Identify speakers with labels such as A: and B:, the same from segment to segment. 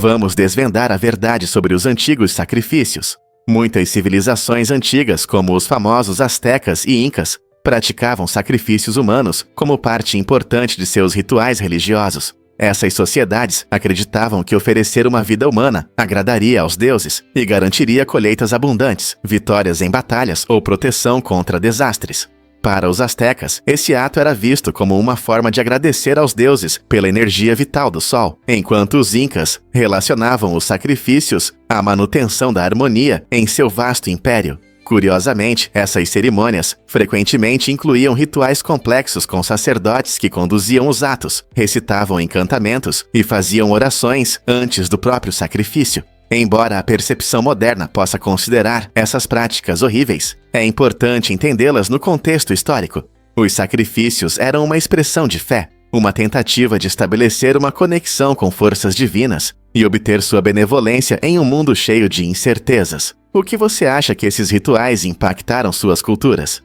A: Vamos desvendar a verdade sobre os antigos sacrifícios. Muitas civilizações antigas, como os famosos astecas e incas, praticavam sacrifícios humanos como parte importante de seus rituais religiosos. Essas sociedades acreditavam que oferecer uma vida humana agradaria aos deuses e garantiria colheitas abundantes, vitórias em batalhas ou proteção contra desastres. Para os astecas, esse ato era visto como uma forma de agradecer aos deuses pela energia vital do sol, enquanto os incas relacionavam os sacrifícios à manutenção da harmonia em seu vasto império. Curiosamente, essas cerimônias frequentemente incluíam rituais complexos com sacerdotes que conduziam os atos, recitavam encantamentos e faziam orações antes do próprio sacrifício. Embora a percepção moderna possa considerar essas práticas horríveis, é importante entendê-las no contexto histórico. Os sacrifícios eram uma expressão de fé, uma tentativa de estabelecer uma conexão com forças divinas e obter sua benevolência em um mundo cheio de incertezas. O que você acha que esses rituais impactaram suas culturas?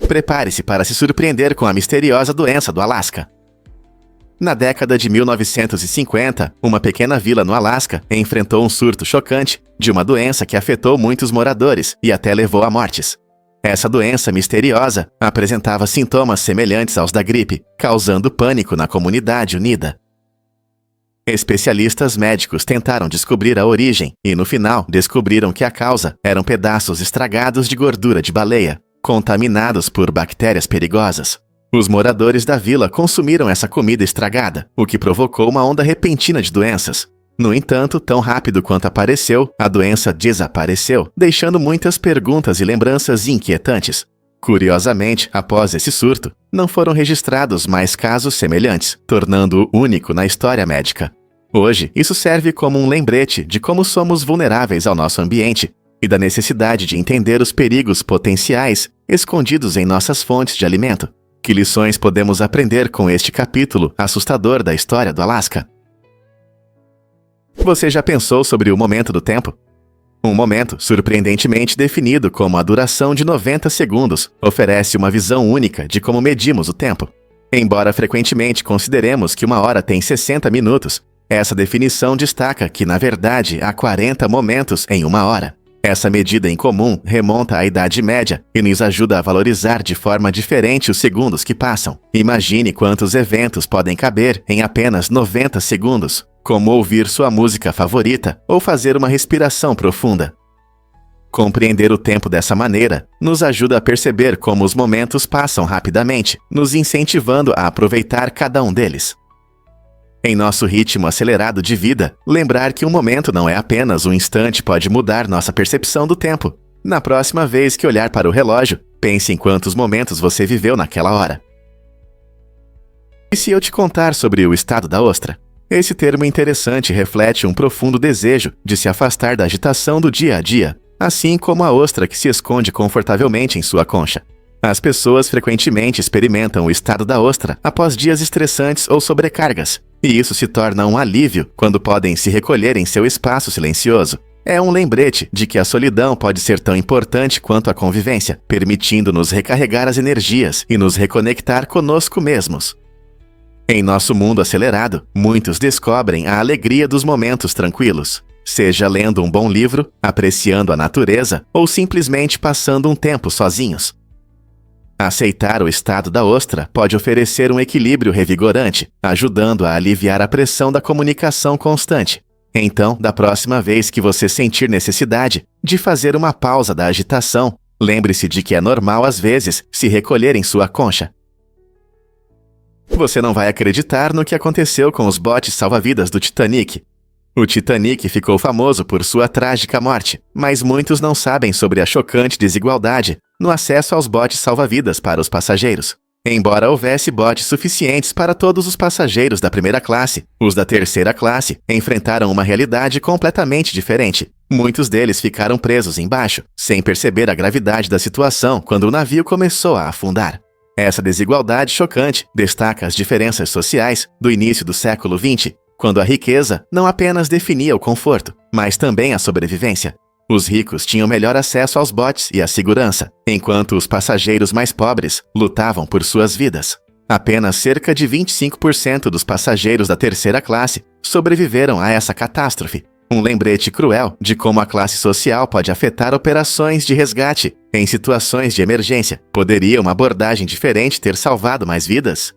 A: Prepare-se para se surpreender com a misteriosa doença do Alasca. Na década de 1950, uma pequena vila no Alasca enfrentou um surto chocante de uma doença que afetou muitos moradores e até levou a mortes. Essa doença misteriosa apresentava sintomas semelhantes aos da gripe, causando pânico na comunidade unida. Especialistas médicos tentaram descobrir a origem e, no final, descobriram que a causa eram pedaços estragados de gordura de baleia, contaminados por bactérias perigosas. Os moradores da vila consumiram essa comida estragada, o que provocou uma onda repentina de doenças. No entanto, tão rápido quanto apareceu, a doença desapareceu, deixando muitas perguntas e lembranças inquietantes. Curiosamente, após esse surto, não foram registrados mais casos semelhantes, tornando-o único na história médica. Hoje, isso serve como um lembrete de como somos vulneráveis ao nosso ambiente e da necessidade de entender os perigos potenciais escondidos em nossas fontes de alimento. Que lições podemos aprender com este capítulo assustador da história do Alasca? Você já pensou sobre o momento do tempo? Um momento surpreendentemente definido como a duração de 90 segundos oferece uma visão única de como medimos o tempo. Embora frequentemente consideremos que uma hora tem 60 minutos, essa definição destaca que, na verdade, há 40 momentos em uma hora. Essa medida em comum remonta à Idade Média e nos ajuda a valorizar de forma diferente os segundos que passam. Imagine quantos eventos podem caber em apenas 90 segundos, como ouvir sua música favorita ou fazer uma respiração profunda. Compreender o tempo dessa maneira nos ajuda a perceber como os momentos passam rapidamente, nos incentivando a aproveitar cada um deles. Em nosso ritmo acelerado de vida, lembrar que um momento não é apenas um instante pode mudar nossa percepção do tempo. Na próxima vez que olhar para o relógio, pense em quantos momentos você viveu naquela hora. E se eu te contar sobre o estado da ostra? Esse termo interessante reflete um profundo desejo de se afastar da agitação do dia a dia, assim como a ostra que se esconde confortavelmente em sua concha. As pessoas frequentemente experimentam o estado da ostra após dias estressantes ou sobrecargas, e isso se torna um alívio quando podem se recolher em seu espaço silencioso. É um lembrete de que a solidão pode ser tão importante quanto a convivência, permitindo-nos recarregar as energias e nos reconectar conosco mesmos. Em nosso mundo acelerado, muitos descobrem a alegria dos momentos tranquilos, seja lendo um bom livro, apreciando a natureza ou simplesmente passando um tempo sozinhos. Aceitar o estado da ostra pode oferecer um equilíbrio revigorante, ajudando a aliviar a pressão da comunicação constante. Então, da próxima vez que você sentir necessidade de fazer uma pausa da agitação, lembre-se de que é normal às vezes se recolher em sua concha. Você não vai acreditar no que aconteceu com os botes salva-vidas do Titanic. O Titanic ficou famoso por sua trágica morte, mas muitos não sabem sobre a chocante desigualdade no acesso aos botes salva-vidas para os passageiros. Embora houvesse botes suficientes para todos os passageiros da primeira classe, os da terceira classe enfrentaram uma realidade completamente diferente. Muitos deles ficaram presos embaixo, sem perceber a gravidade da situação quando o navio começou a afundar. Essa desigualdade chocante destaca as diferenças sociais do início do século XX, quando a riqueza não apenas definia o conforto, mas também a sobrevivência. Os ricos tinham melhor acesso aos botes e à segurança, enquanto os passageiros mais pobres lutavam por suas vidas. Apenas cerca de 25% dos passageiros da terceira classe sobreviveram a essa catástrofe. Um lembrete cruel de como a classe social pode afetar operações de resgate em situações de emergência. Poderia uma abordagem diferente ter salvado mais vidas?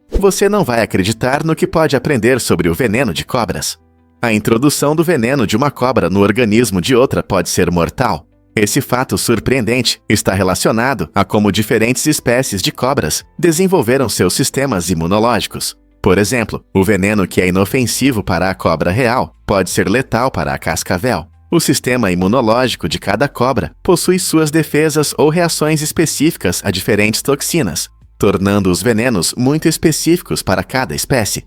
A: Você não vai acreditar no que pode aprender sobre o veneno de cobras. A introdução do veneno de uma cobra no organismo de outra pode ser mortal. Esse fato surpreendente está relacionado a como diferentes espécies de cobras desenvolveram seus sistemas imunológicos. Por exemplo, o veneno que é inofensivo para a cobra real pode ser letal para a cascavel. O sistema imunológico de cada cobra possui suas defesas ou reações específicas a diferentes toxinas, tornando os venenos muito específicos para cada espécie.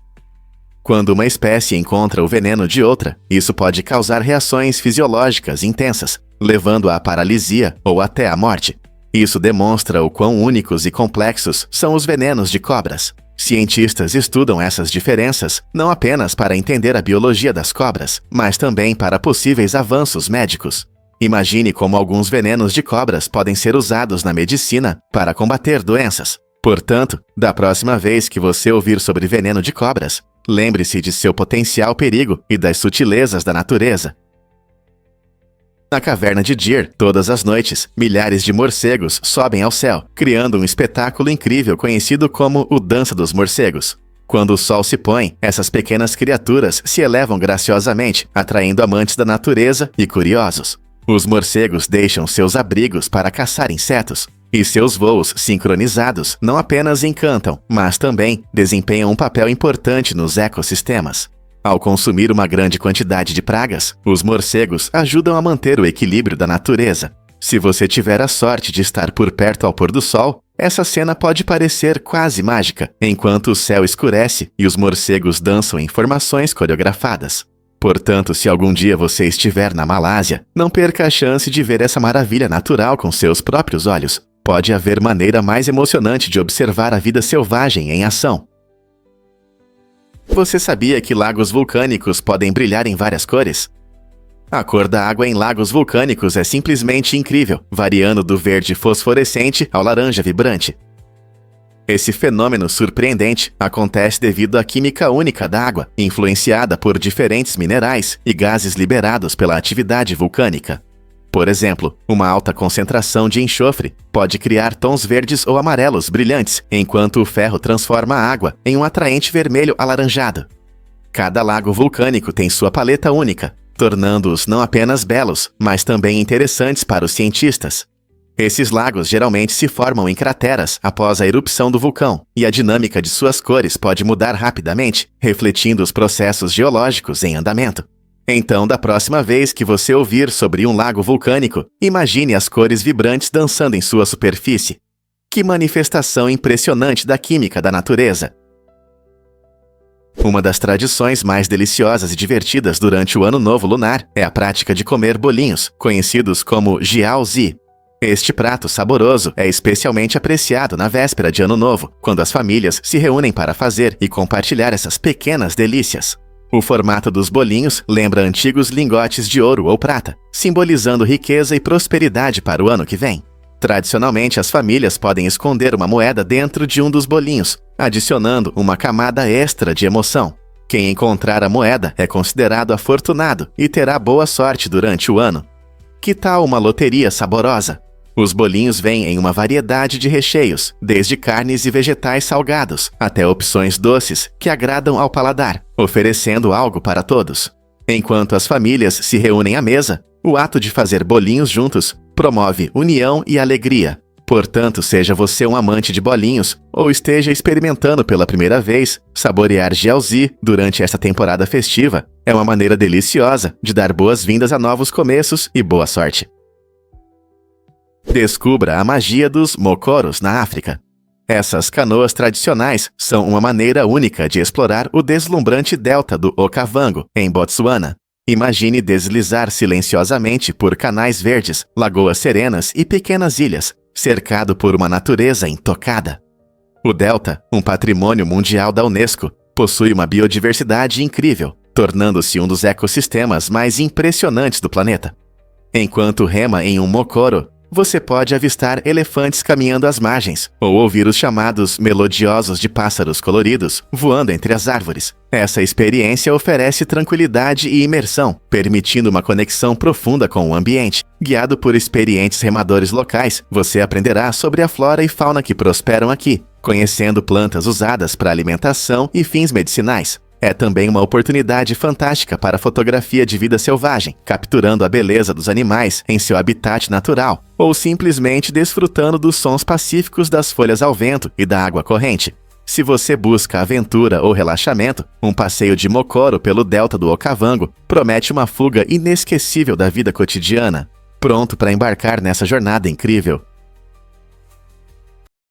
A: Quando uma espécie encontra o veneno de outra, isso pode causar reações fisiológicas intensas, levando à paralisia ou até à morte. Isso demonstra o quão únicos e complexos são os venenos de cobras. Cientistas estudam essas diferenças não apenas para entender a biologia das cobras, mas também para possíveis avanços médicos. Imagine como alguns venenos de cobras podem ser usados na medicina para combater doenças. Portanto, da próxima vez que você ouvir sobre veneno de cobras, lembre-se de seu potencial perigo e das sutilezas da natureza. Na caverna de Deer, todas as noites, milhares de morcegos sobem ao céu, criando um espetáculo incrível conhecido como o Dança dos Morcegos. Quando o sol se põe, essas pequenas criaturas se elevam graciosamente, atraindo amantes da natureza e curiosos. Os morcegos deixam seus abrigos para caçar insetos, e seus voos sincronizados não apenas encantam, mas também desempenham um papel importante nos ecossistemas. Ao consumir uma grande quantidade de pragas, os morcegos ajudam a manter o equilíbrio da natureza. Se você tiver a sorte de estar por perto ao pôr do sol, essa cena pode parecer quase mágica, enquanto o céu escurece e os morcegos dançam em formações coreografadas. Portanto, se algum dia você estiver na Malásia, não perca a chance de ver essa maravilha natural com seus próprios olhos. Pode haver maneira mais emocionante de observar a vida selvagem em ação. Você sabia que lagos vulcânicos podem brilhar em várias cores? A cor da água em lagos vulcânicos é simplesmente incrível, variando do verde fosforescente ao laranja vibrante. Esse fenômeno surpreendente acontece devido à química única da água, influenciada por diferentes minerais e gases liberados pela atividade vulcânica. Por exemplo, uma alta concentração de enxofre pode criar tons verdes ou amarelos brilhantes, enquanto o ferro transforma a água em um atraente vermelho alaranjado. Cada lago vulcânico tem sua paleta única, tornando-os não apenas belos, mas também interessantes para os cientistas. Esses lagos geralmente se formam em crateras após a erupção do vulcão, e a dinâmica de suas cores pode mudar rapidamente, refletindo os processos geológicos em andamento. Então, da próxima vez que você ouvir sobre um lago vulcânico, imagine as cores vibrantes dançando em sua superfície. Que manifestação impressionante da química da natureza! Uma das tradições mais deliciosas e divertidas durante o Ano Novo Lunar é a prática de comer bolinhos, conhecidos como jiaozi. Este prato saboroso é especialmente apreciado na véspera de Ano Novo, quando as famílias se reúnem para fazer e compartilhar essas pequenas delícias. O formato dos bolinhos lembra antigos lingotes de ouro ou prata, simbolizando riqueza e prosperidade para o ano que vem. Tradicionalmente, as famílias podem esconder uma moeda dentro de um dos bolinhos, adicionando uma camada extra de emoção. Quem encontrar a moeda é considerado afortunado e terá boa sorte durante o ano. Que tal uma loteria saborosa? Os bolinhos vêm em uma variedade de recheios, desde carnes e vegetais salgados, até opções doces que agradam ao paladar, oferecendo algo para todos. Enquanto as famílias se reúnem à mesa, o ato de fazer bolinhos juntos promove união e alegria. Portanto, seja você um amante de bolinhos ou esteja experimentando pela primeira vez, saborear jiaozi durante esta temporada festiva é uma maneira deliciosa de dar boas-vindas a novos começos e boa sorte. Descubra a magia dos mocoros na África. Essas canoas tradicionais são uma maneira única de explorar o deslumbrante delta do Okavango, em Botsuana. Imagine deslizar silenciosamente por canais verdes, lagoas serenas e pequenas ilhas, cercado por uma natureza intocada. O delta, um patrimônio mundial da Unesco, possui uma biodiversidade incrível, tornando-se um dos ecossistemas mais impressionantes do planeta. Enquanto rema em um mocoro, Você pode avistar elefantes caminhando às margens, ou ouvir os chamados melodiosos de pássaros coloridos voando entre as árvores. Essa experiência oferece tranquilidade e imersão, permitindo uma conexão profunda com o ambiente. Guiado por experientes remadores locais, você aprenderá sobre a flora e fauna que prosperam aqui, conhecendo plantas usadas para alimentação e fins medicinais. É também uma oportunidade fantástica para a fotografia de vida selvagem, capturando a beleza dos animais em seu habitat natural, ou simplesmente desfrutando dos sons pacíficos das folhas ao vento e da água corrente. Se você busca aventura ou relaxamento, um passeio de Mokoro pelo delta do Okavango promete uma fuga inesquecível da vida cotidiana. Pronto para embarcar nessa jornada incrível?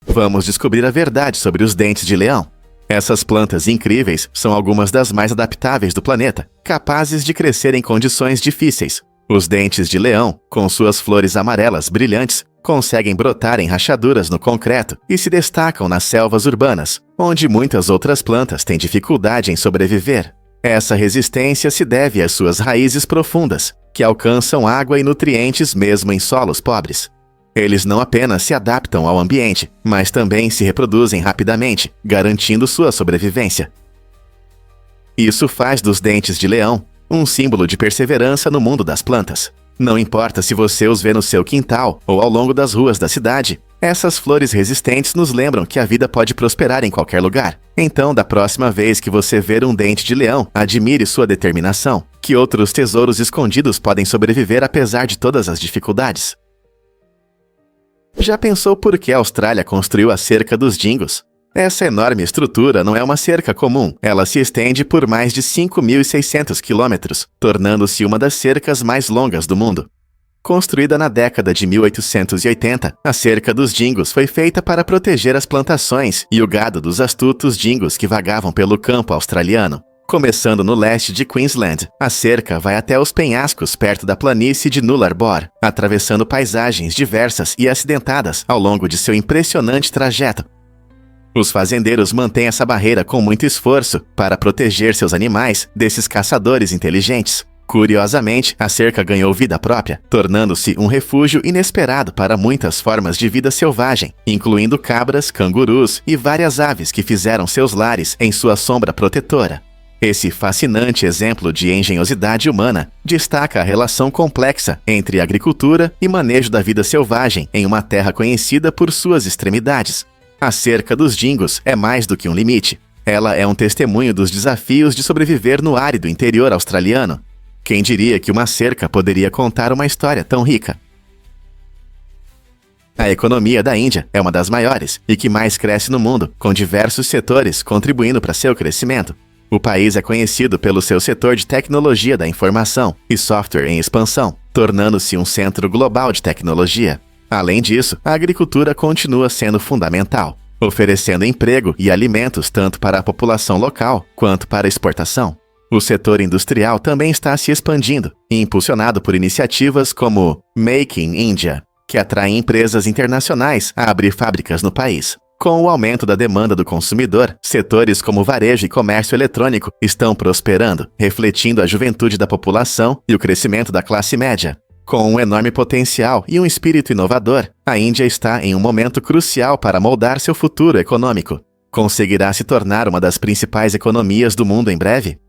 A: Vamos descobrir a verdade sobre os dentes de leão. Essas plantas incríveis são algumas das mais adaptáveis do planeta, capazes de crescer em condições difíceis. Os dentes de leão, com suas flores amarelas brilhantes, conseguem brotar em rachaduras no concreto e se destacam nas selvas urbanas, onde muitas outras plantas têm dificuldade em sobreviver. Essa resistência se deve às suas raízes profundas, que alcançam água e nutrientes mesmo em solos pobres. Eles não apenas se adaptam ao ambiente, mas também se reproduzem rapidamente, garantindo sua sobrevivência. Isso faz dos dentes de leão um símbolo de perseverança no mundo das plantas. Não importa se você os vê no seu quintal ou ao longo das ruas da cidade, essas flores resistentes nos lembram que a vida pode prosperar em qualquer lugar. Então, da próxima vez que você ver um dente de leão, admire sua determinação, que outros tesouros escondidos podem sobreviver apesar de todas as dificuldades. Já pensou por que a Austrália construiu a cerca dos dingos? Essa enorme estrutura não é uma cerca comum. Ela se estende por mais de 5.600 quilômetros, tornando-se uma das cercas mais longas do mundo. Construída na década de 1880, a cerca dos dingos foi feita para proteger as plantações e o gado dos astutos dingos que vagavam pelo campo australiano. Começando no leste de Queensland, a cerca vai até os penhascos perto da planície de Nullarbor, atravessando paisagens diversas e acidentadas ao longo de seu impressionante trajeto. Os fazendeiros mantêm essa barreira com muito esforço para proteger seus animais desses caçadores inteligentes. Curiosamente, a cerca ganhou vida própria, tornando-se um refúgio inesperado para muitas formas de vida selvagem, incluindo cabras, cangurus e várias aves que fizeram seus lares em sua sombra protetora. Esse fascinante exemplo de engenhosidade humana destaca a relação complexa entre agricultura e manejo da vida selvagem em uma terra conhecida por suas extremidades. A cerca dos dingos é mais do que um limite. Ela é um testemunho dos desafios de sobreviver no árido interior australiano. Quem diria que uma cerca poderia contar uma história tão rica? A economia da Índia é uma das maiores e que mais cresce no mundo, com diversos setores contribuindo para seu crescimento. O país é conhecido pelo seu setor de tecnologia da informação e software em expansão, tornando-se um centro global de tecnologia. Além disso, a agricultura continua sendo fundamental, oferecendo emprego e alimentos tanto para a população local quanto para a exportação. O setor industrial também está se expandindo, impulsionado por iniciativas como Make in India, que atraem empresas internacionais a abrir fábricas no país. Com o aumento da demanda do consumidor, setores como varejo e comércio eletrônico estão prosperando, refletindo a juventude da população e o crescimento da classe média. Com um enorme potencial e um espírito inovador, a Índia está em um momento crucial para moldar seu futuro econômico. Conseguirá se tornar uma das principais economias do mundo em breve?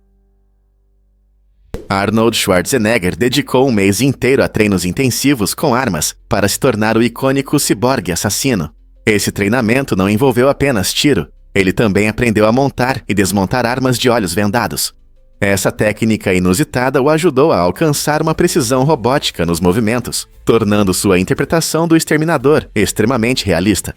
A: Arnold Schwarzenegger dedicou um mês inteiro a treinos intensivos com armas para se tornar o icônico ciborgue assassino. Esse treinamento não envolveu apenas tiro, ele também aprendeu a montar e desmontar armas de olhos vendados. Essa técnica inusitada o ajudou a alcançar uma precisão robótica nos movimentos, tornando sua interpretação do exterminador extremamente realista.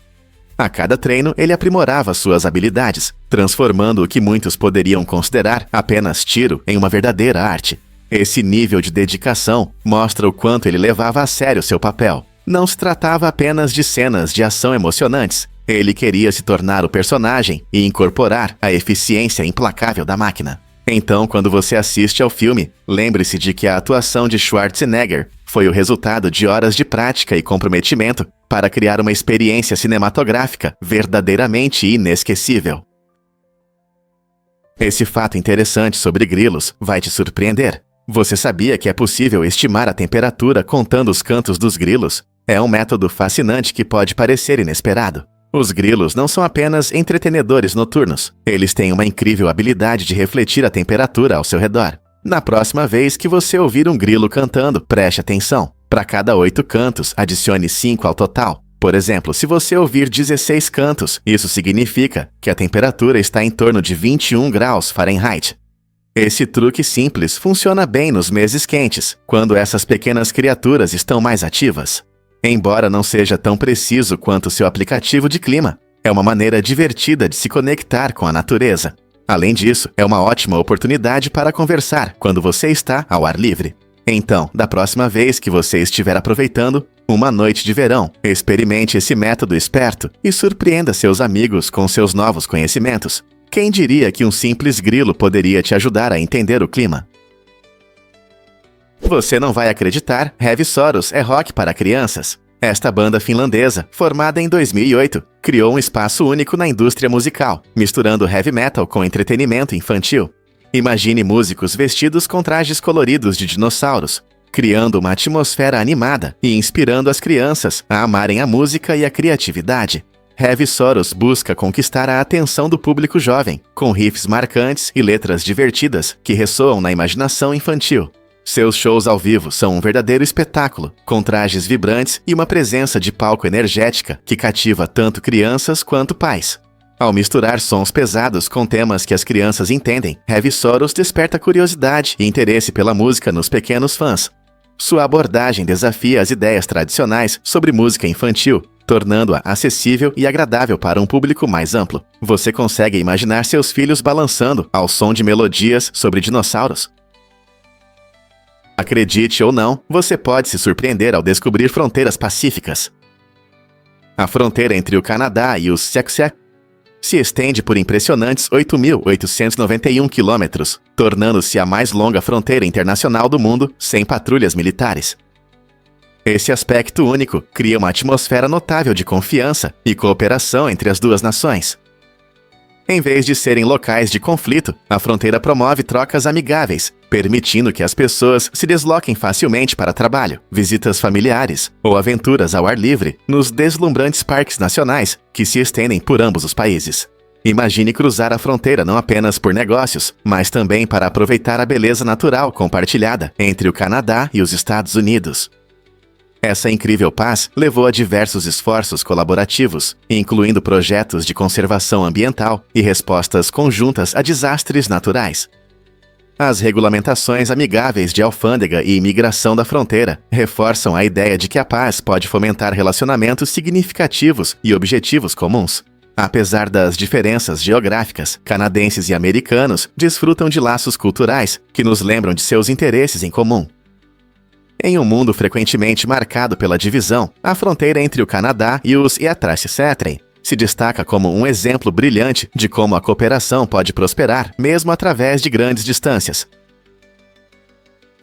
A: A cada treino, ele aprimorava suas habilidades, transformando o que muitos poderiam considerar apenas tiro em uma verdadeira arte. Esse nível de dedicação mostra o quanto ele levava a sério seu papel. Não se tratava apenas de cenas de ação emocionantes. Ele queria se tornar o personagem e incorporar a eficiência implacável da máquina. Então, quando você assiste ao filme, lembre-se de que a atuação de Schwarzenegger foi o resultado de horas de prática e comprometimento para criar uma experiência cinematográfica verdadeiramente inesquecível. Esse fato interessante sobre grilos vai te surpreender. Você sabia que é possível estimar a temperatura contando os cantos dos grilos? É um método fascinante que pode parecer inesperado. Os grilos não são apenas entretenedores noturnos. Eles têm uma incrível habilidade de refletir a temperatura ao seu redor. Na próxima vez que você ouvir um grilo cantando, preste atenção. Para cada 8 cantos, adicione 5 ao total. Por exemplo, se você ouvir 16 cantos, isso significa que a temperatura está em torno de 21 graus Fahrenheit. Esse truque simples funciona bem nos meses quentes, quando essas pequenas criaturas estão mais ativas. Embora não seja tão preciso quanto seu aplicativo de clima, é uma maneira divertida de se conectar com a natureza. Além disso, é uma ótima oportunidade para conversar quando você está ao ar livre. Então, da próxima vez que você estiver aproveitando uma noite de verão, experimente esse método esperto e surpreenda seus amigos com seus novos conhecimentos. Quem diria que um simples grilo poderia te ajudar a entender o clima? Você não vai acreditar, Heavy Soros é rock para crianças. Esta banda finlandesa, formada em 2008, criou um espaço único na indústria musical, misturando heavy metal com entretenimento infantil. Imagine músicos vestidos com trajes coloridos de dinossauros, criando uma atmosfera animada e inspirando as crianças a amarem a música e a criatividade. Heavy Soros busca conquistar a atenção do público jovem, com riffs marcantes e letras divertidas que ressoam na imaginação infantil. Seus shows ao vivo são um verdadeiro espetáculo, com trajes vibrantes e uma presença de palco energética que cativa tanto crianças quanto pais. Ao misturar sons pesados com temas que as crianças entendem, Heavy Soros desperta curiosidade e interesse pela música nos pequenos fãs. Sua abordagem desafia as ideias tradicionais sobre música infantil, tornando-a acessível e agradável para um público mais amplo. Você consegue imaginar seus filhos balançando ao som de melodias sobre dinossauros? Acredite ou não, você pode se surpreender ao descobrir fronteiras pacíficas. A fronteira entre o Canadá e os Siouxsie se estende por impressionantes 8.891 quilômetros, tornando-se a mais longa fronteira internacional do mundo sem patrulhas militares. Esse aspecto único cria uma atmosfera notável de confiança e cooperação entre as duas nações. Em vez de serem locais de conflito, a fronteira promove trocas amigáveis, permitindo que as pessoas se desloquem facilmente para trabalho, visitas familiares ou aventuras ao ar livre nos deslumbrantes parques nacionais que se estendem por ambos os países. Imagine cruzar a fronteira não apenas por negócios, mas também para aproveitar a beleza natural compartilhada entre o Canadá e os Estados Unidos. Essa incrível paz levou a diversos esforços colaborativos, incluindo projetos de conservação ambiental e respostas conjuntas a desastres naturais. As regulamentações amigáveis de alfândega e imigração da fronteira reforçam a ideia de que a paz pode fomentar relacionamentos significativos e objetivos comuns. Apesar das diferenças geográficas, canadenses e americanos desfrutam de laços culturais que nos lembram de seus interesses em comum. Em um mundo frequentemente marcado pela divisão, a fronteira entre o Canadá e os Eatrasseetren se destaca como um exemplo brilhante de como a cooperação pode prosperar, mesmo através de grandes distâncias.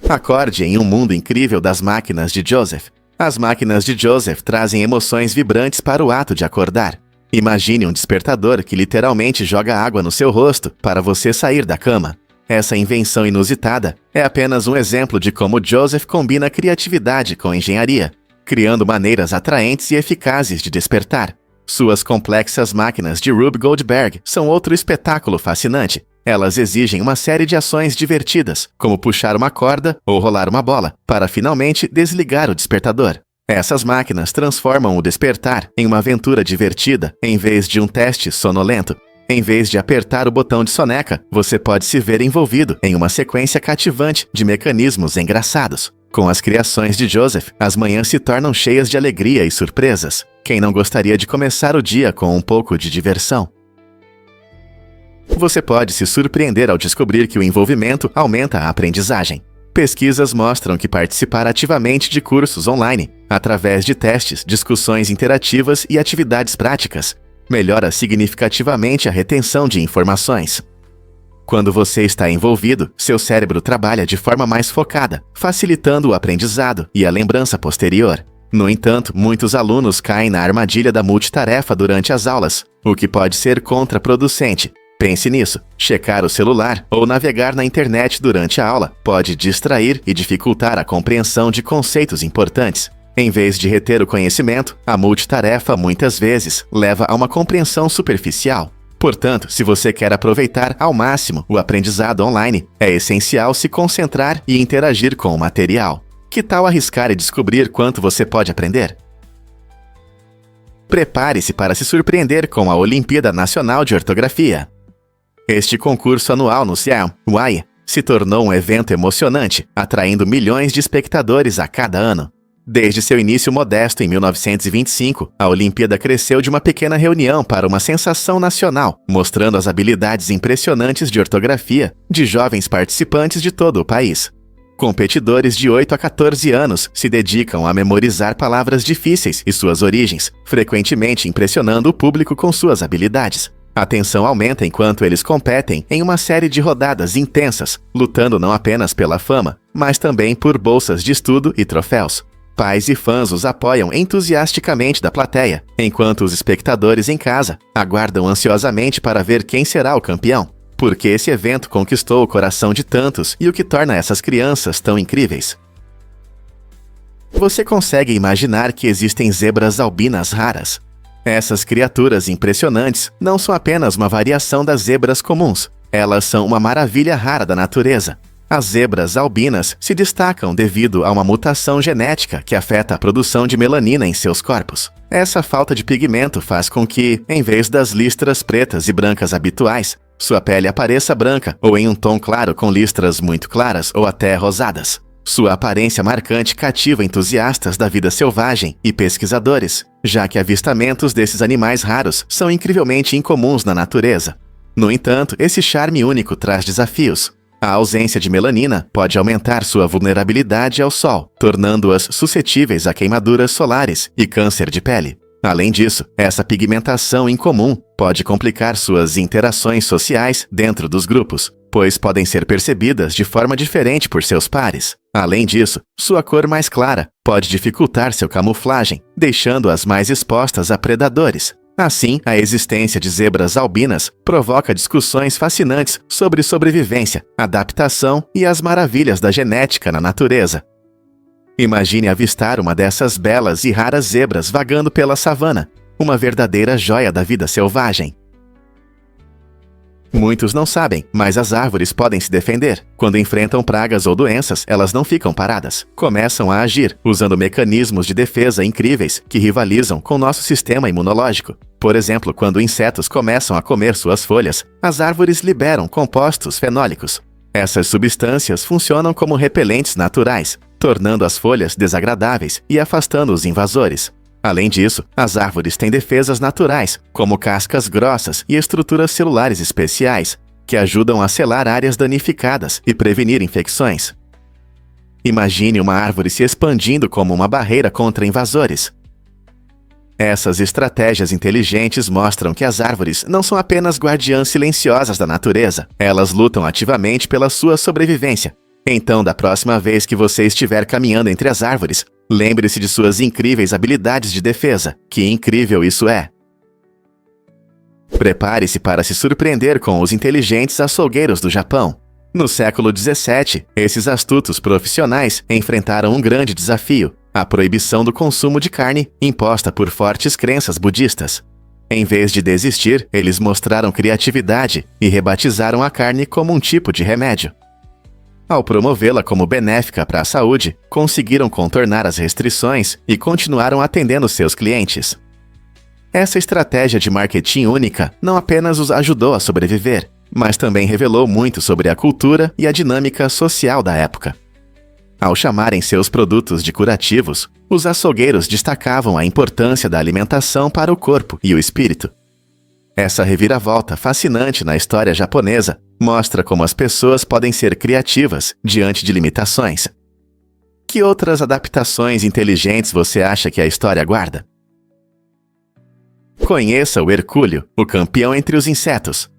A: Acorde em um mundo incrível das máquinas de Joseph. As máquinas de Joseph trazem emoções vibrantes para o ato de acordar. Imagine um despertador que literalmente joga água no seu rosto para você sair da cama. Essa invenção inusitada é apenas um exemplo de como Joseph combina criatividade com engenharia, criando maneiras atraentes e eficazes de despertar. Suas complexas máquinas de Rube Goldberg são outro espetáculo fascinante. Elas exigem uma série de ações divertidas, como puxar uma corda ou rolar uma bola, para finalmente desligar o despertador. Essas máquinas transformam o despertar em uma aventura divertida, em vez de um teste sonolento. Em vez de apertar o botão de soneca, você pode se ver envolvido em uma sequência cativante de mecanismos engraçados. Com as criações de Joseph, as manhãs se tornam cheias de alegria e surpresas. Quem não gostaria de começar o dia com um pouco de diversão? Você pode se surpreender ao descobrir que o envolvimento aumenta a aprendizagem. Pesquisas mostram que participar ativamente de cursos online, através de testes, discussões interativas e atividades práticas, melhora significativamente a retenção de informações. Quando você está envolvido, seu cérebro trabalha de forma mais focada, facilitando o aprendizado e a lembrança posterior. No entanto, muitos alunos caem na armadilha da multitarefa durante as aulas, o que pode ser contraproducente. Pense nisso. Checar o celular ou navegar na internet durante a aula pode distrair e dificultar a compreensão de conceitos importantes. Em vez de reter o conhecimento, a multitarefa muitas vezes leva a uma compreensão superficial. Portanto, se você quer aproveitar ao máximo o aprendizado online, é essencial se concentrar e interagir com o material. Que tal arriscar e descobrir quanto você pode aprender? Prepare-se para se surpreender com a Olimpíada Nacional de Ortografia. Este concurso anual no Hawaii se tornou um evento emocionante, atraindo milhões de espectadores a cada ano. Desde seu início modesto em 1925, a Olimpíada cresceu de uma pequena reunião para uma sensação nacional, mostrando as habilidades impressionantes de ortografia de jovens participantes de todo o país. Competidores de 8 a 14 anos se dedicam a memorizar palavras difíceis e suas origens, frequentemente impressionando o público com suas habilidades. A tensão aumenta enquanto eles competem em uma série de rodadas intensas, lutando não apenas pela fama, mas também por bolsas de estudo e troféus. Pais e fãs os apoiam entusiasticamente da plateia, enquanto os espectadores em casa aguardam ansiosamente para ver quem será o campeão. Porque esse evento conquistou o coração de tantos e o que torna essas crianças tão incríveis. Você consegue imaginar que existem zebras albinas raras? Essas criaturas impressionantes não são apenas uma variação das zebras comuns, elas são uma maravilha rara da natureza. As zebras albinas se destacam devido a uma mutação genética que afeta a produção de melanina em seus corpos. Essa falta de pigmento faz com que, em vez das listras pretas e brancas habituais, sua pele apareça branca ou em um tom claro com listras muito claras ou até rosadas. Sua aparência marcante cativa entusiastas da vida selvagem e pesquisadores, já que avistamentos desses animais raros são incrivelmente incomuns na natureza. No entanto, esse charme único traz desafios. A ausência de melanina pode aumentar sua vulnerabilidade ao sol, tornando-as suscetíveis a queimaduras solares e câncer de pele. Além disso, essa pigmentação incomum pode complicar suas interações sociais dentro dos grupos, pois podem ser percebidas de forma diferente por seus pares. Além disso, sua cor mais clara pode dificultar sua camuflagem, deixando-as mais expostas a predadores. Assim, a existência de zebras albinas provoca discussões fascinantes sobre sobrevivência, adaptação e as maravilhas da genética na natureza. Imagine avistar uma dessas belas e raras zebras vagando pela savana, uma verdadeira joia da vida selvagem. Muitos não sabem, mas as árvores podem se defender. Quando enfrentam pragas ou doenças, elas não ficam paradas. Começam a agir, usando mecanismos de defesa incríveis que rivalizam com nosso sistema imunológico. Por exemplo, quando insetos começam a comer suas folhas, as árvores liberam compostos fenólicos. Essas substâncias funcionam como repelentes naturais, tornando as folhas desagradáveis e afastando os invasores. Além disso, as árvores têm defesas naturais, como cascas grossas e estruturas celulares especiais, que ajudam a selar áreas danificadas e prevenir infecções. Imagine uma árvore se expandindo como uma barreira contra invasores. Essas estratégias inteligentes mostram que as árvores não são apenas guardiãs silenciosas da natureza, elas lutam ativamente pela sua sobrevivência. Então, da próxima vez que você estiver caminhando entre as árvores, lembre-se de suas incríveis habilidades de defesa. Que incrível isso é! Prepare-se para se surpreender com os inteligentes açougueiros do Japão. No século XVII, esses astutos profissionais enfrentaram um grande desafio: a proibição do consumo de carne, imposta por fortes crenças budistas. Em vez de desistir, eles mostraram criatividade e rebatizaram a carne como um tipo de remédio. Ao promovê-la como benéfica para a saúde, conseguiram contornar as restrições e continuaram atendendo seus clientes. Essa estratégia de marketing única não apenas os ajudou a sobreviver, mas também revelou muito sobre a cultura e a dinâmica social da época. Ao chamarem seus produtos de curativos, os açougueiros destacavam a importância da alimentação para o corpo e o espírito. Essa reviravolta fascinante na história japonesa mostra como as pessoas podem ser criativas diante de limitações. Que outras adaptações inteligentes você acha que a história guarda? Conheça o hercúleo, o campeão entre os insetos.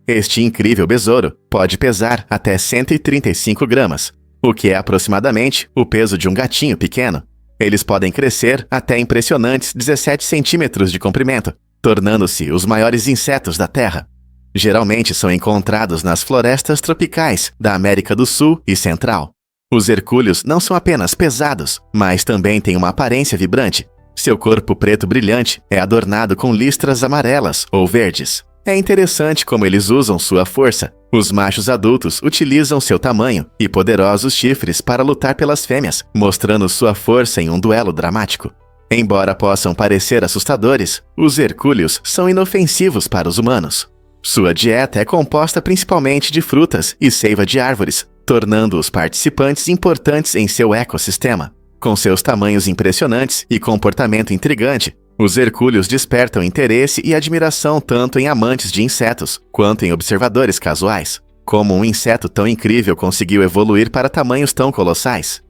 A: Este incrível besouro pode pesar até 135 gramas, o que é aproximadamente o peso de um gatinho pequeno. Eles podem crescer até impressionantes 17 centímetros de comprimento, tornando-se os maiores insetos da Terra. Geralmente são encontrados nas florestas tropicais da América do Sul e Central. Os hercúleos não são apenas pesados, mas também têm uma aparência vibrante. Seu corpo preto brilhante é adornado com listras amarelas ou verdes. É interessante como eles usam sua força. Os machos adultos utilizam seu tamanho e poderosos chifres para lutar pelas fêmeas, mostrando sua força em um duelo dramático. Embora possam parecer assustadores, os hercúleos são inofensivos para os humanos. Sua dieta é composta principalmente de frutas e seiva de árvores, tornando-os participantes importantes em seu ecossistema. Com seus tamanhos impressionantes e comportamento intrigante, os hercúleos despertam interesse e admiração tanto em amantes de insetos quanto em observadores casuais. Como um inseto tão incrível conseguiu evoluir para tamanhos tão colossais?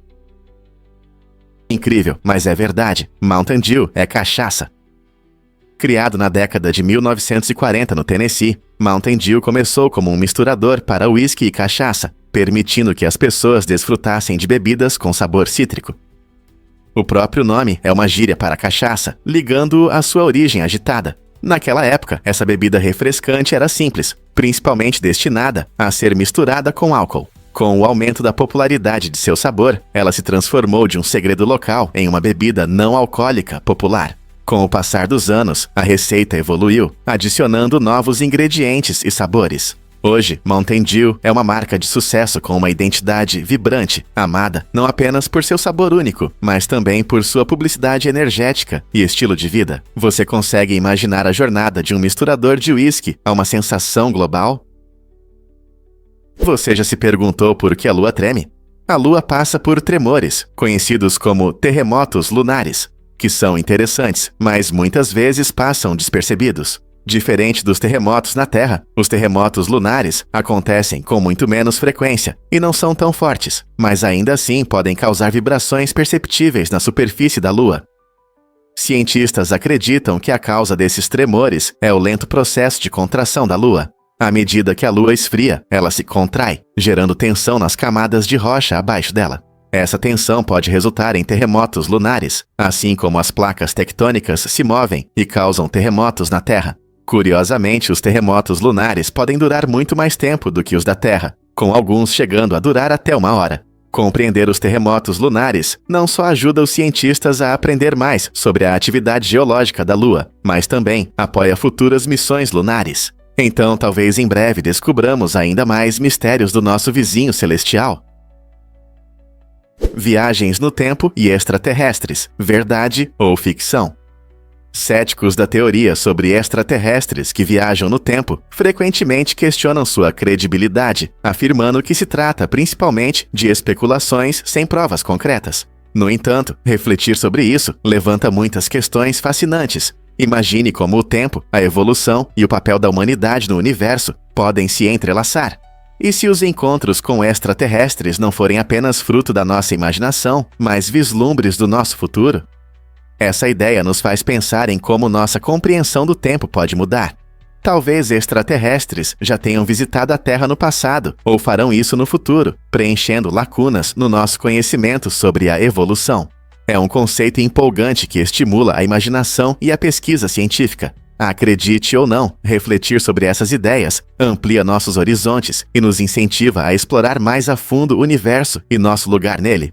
A: Incrível, mas é verdade. Mountain Dew é cachaça. Criado na década de 1940 no Tennessee, Mountain Dew começou como um misturador para uísque e cachaça, permitindo que as pessoas desfrutassem de bebidas com sabor cítrico. O próprio nome é uma gíria para cachaça, ligando-o à sua origem agitada. Naquela época, essa bebida refrescante era simples, principalmente destinada a ser misturada com álcool. Com o aumento da popularidade de seu sabor, ela se transformou de um segredo local em uma bebida não alcoólica popular. Com o passar dos anos, a receita evoluiu, adicionando novos ingredientes e sabores. Hoje, Mountain Dew é uma marca de sucesso com uma identidade vibrante, amada não apenas por seu sabor único, mas também por sua publicidade energética e estilo de vida. Você consegue imaginar a jornada de um misturador de uísque a uma sensação global? Você já se perguntou por que a Lua treme? A Lua passa por tremores, conhecidos como terremotos lunares, que são interessantes, mas muitas vezes passam despercebidos. Diferente dos terremotos na Terra, os terremotos lunares acontecem com muito menos frequência e não são tão fortes, mas ainda assim podem causar vibrações perceptíveis na superfície da Lua. Cientistas acreditam que a causa desses tremores é o lento processo de contração da Lua. À medida que a Lua esfria, ela se contrai, gerando tensão nas camadas de rocha abaixo dela. Essa tensão pode resultar em terremotos lunares, assim como as placas tectônicas se movem e causam terremotos na Terra. Curiosamente, os terremotos lunares podem durar muito mais tempo do que os da Terra, com alguns chegando a durar até 1 hora. Compreender os terremotos lunares não só ajuda os cientistas a aprender mais sobre a atividade geológica da Lua, mas também apoia futuras missões lunares. Então, talvez em breve descubramos ainda mais mistérios do nosso vizinho celestial. Viagens no tempo e extraterrestres, verdade ou ficção? Céticos da teoria sobre extraterrestres que viajam no tempo frequentemente questionam sua credibilidade, afirmando que se trata principalmente de especulações sem provas concretas. No entanto, refletir sobre isso levanta muitas questões fascinantes. Imagine como o tempo, a evolução e o papel da humanidade no universo podem se entrelaçar. E se os encontros com extraterrestres não forem apenas fruto da nossa imaginação, mas vislumbres do nosso futuro? Essa ideia nos faz pensar em como nossa compreensão do tempo pode mudar. Talvez extraterrestres já tenham visitado a Terra no passado, ou farão isso no futuro, preenchendo lacunas no nosso conhecimento sobre a evolução. É um conceito empolgante que estimula a imaginação e a pesquisa científica. Acredite ou não, refletir sobre essas ideias amplia nossos horizontes e nos incentiva a explorar mais a fundo o universo e nosso lugar nele.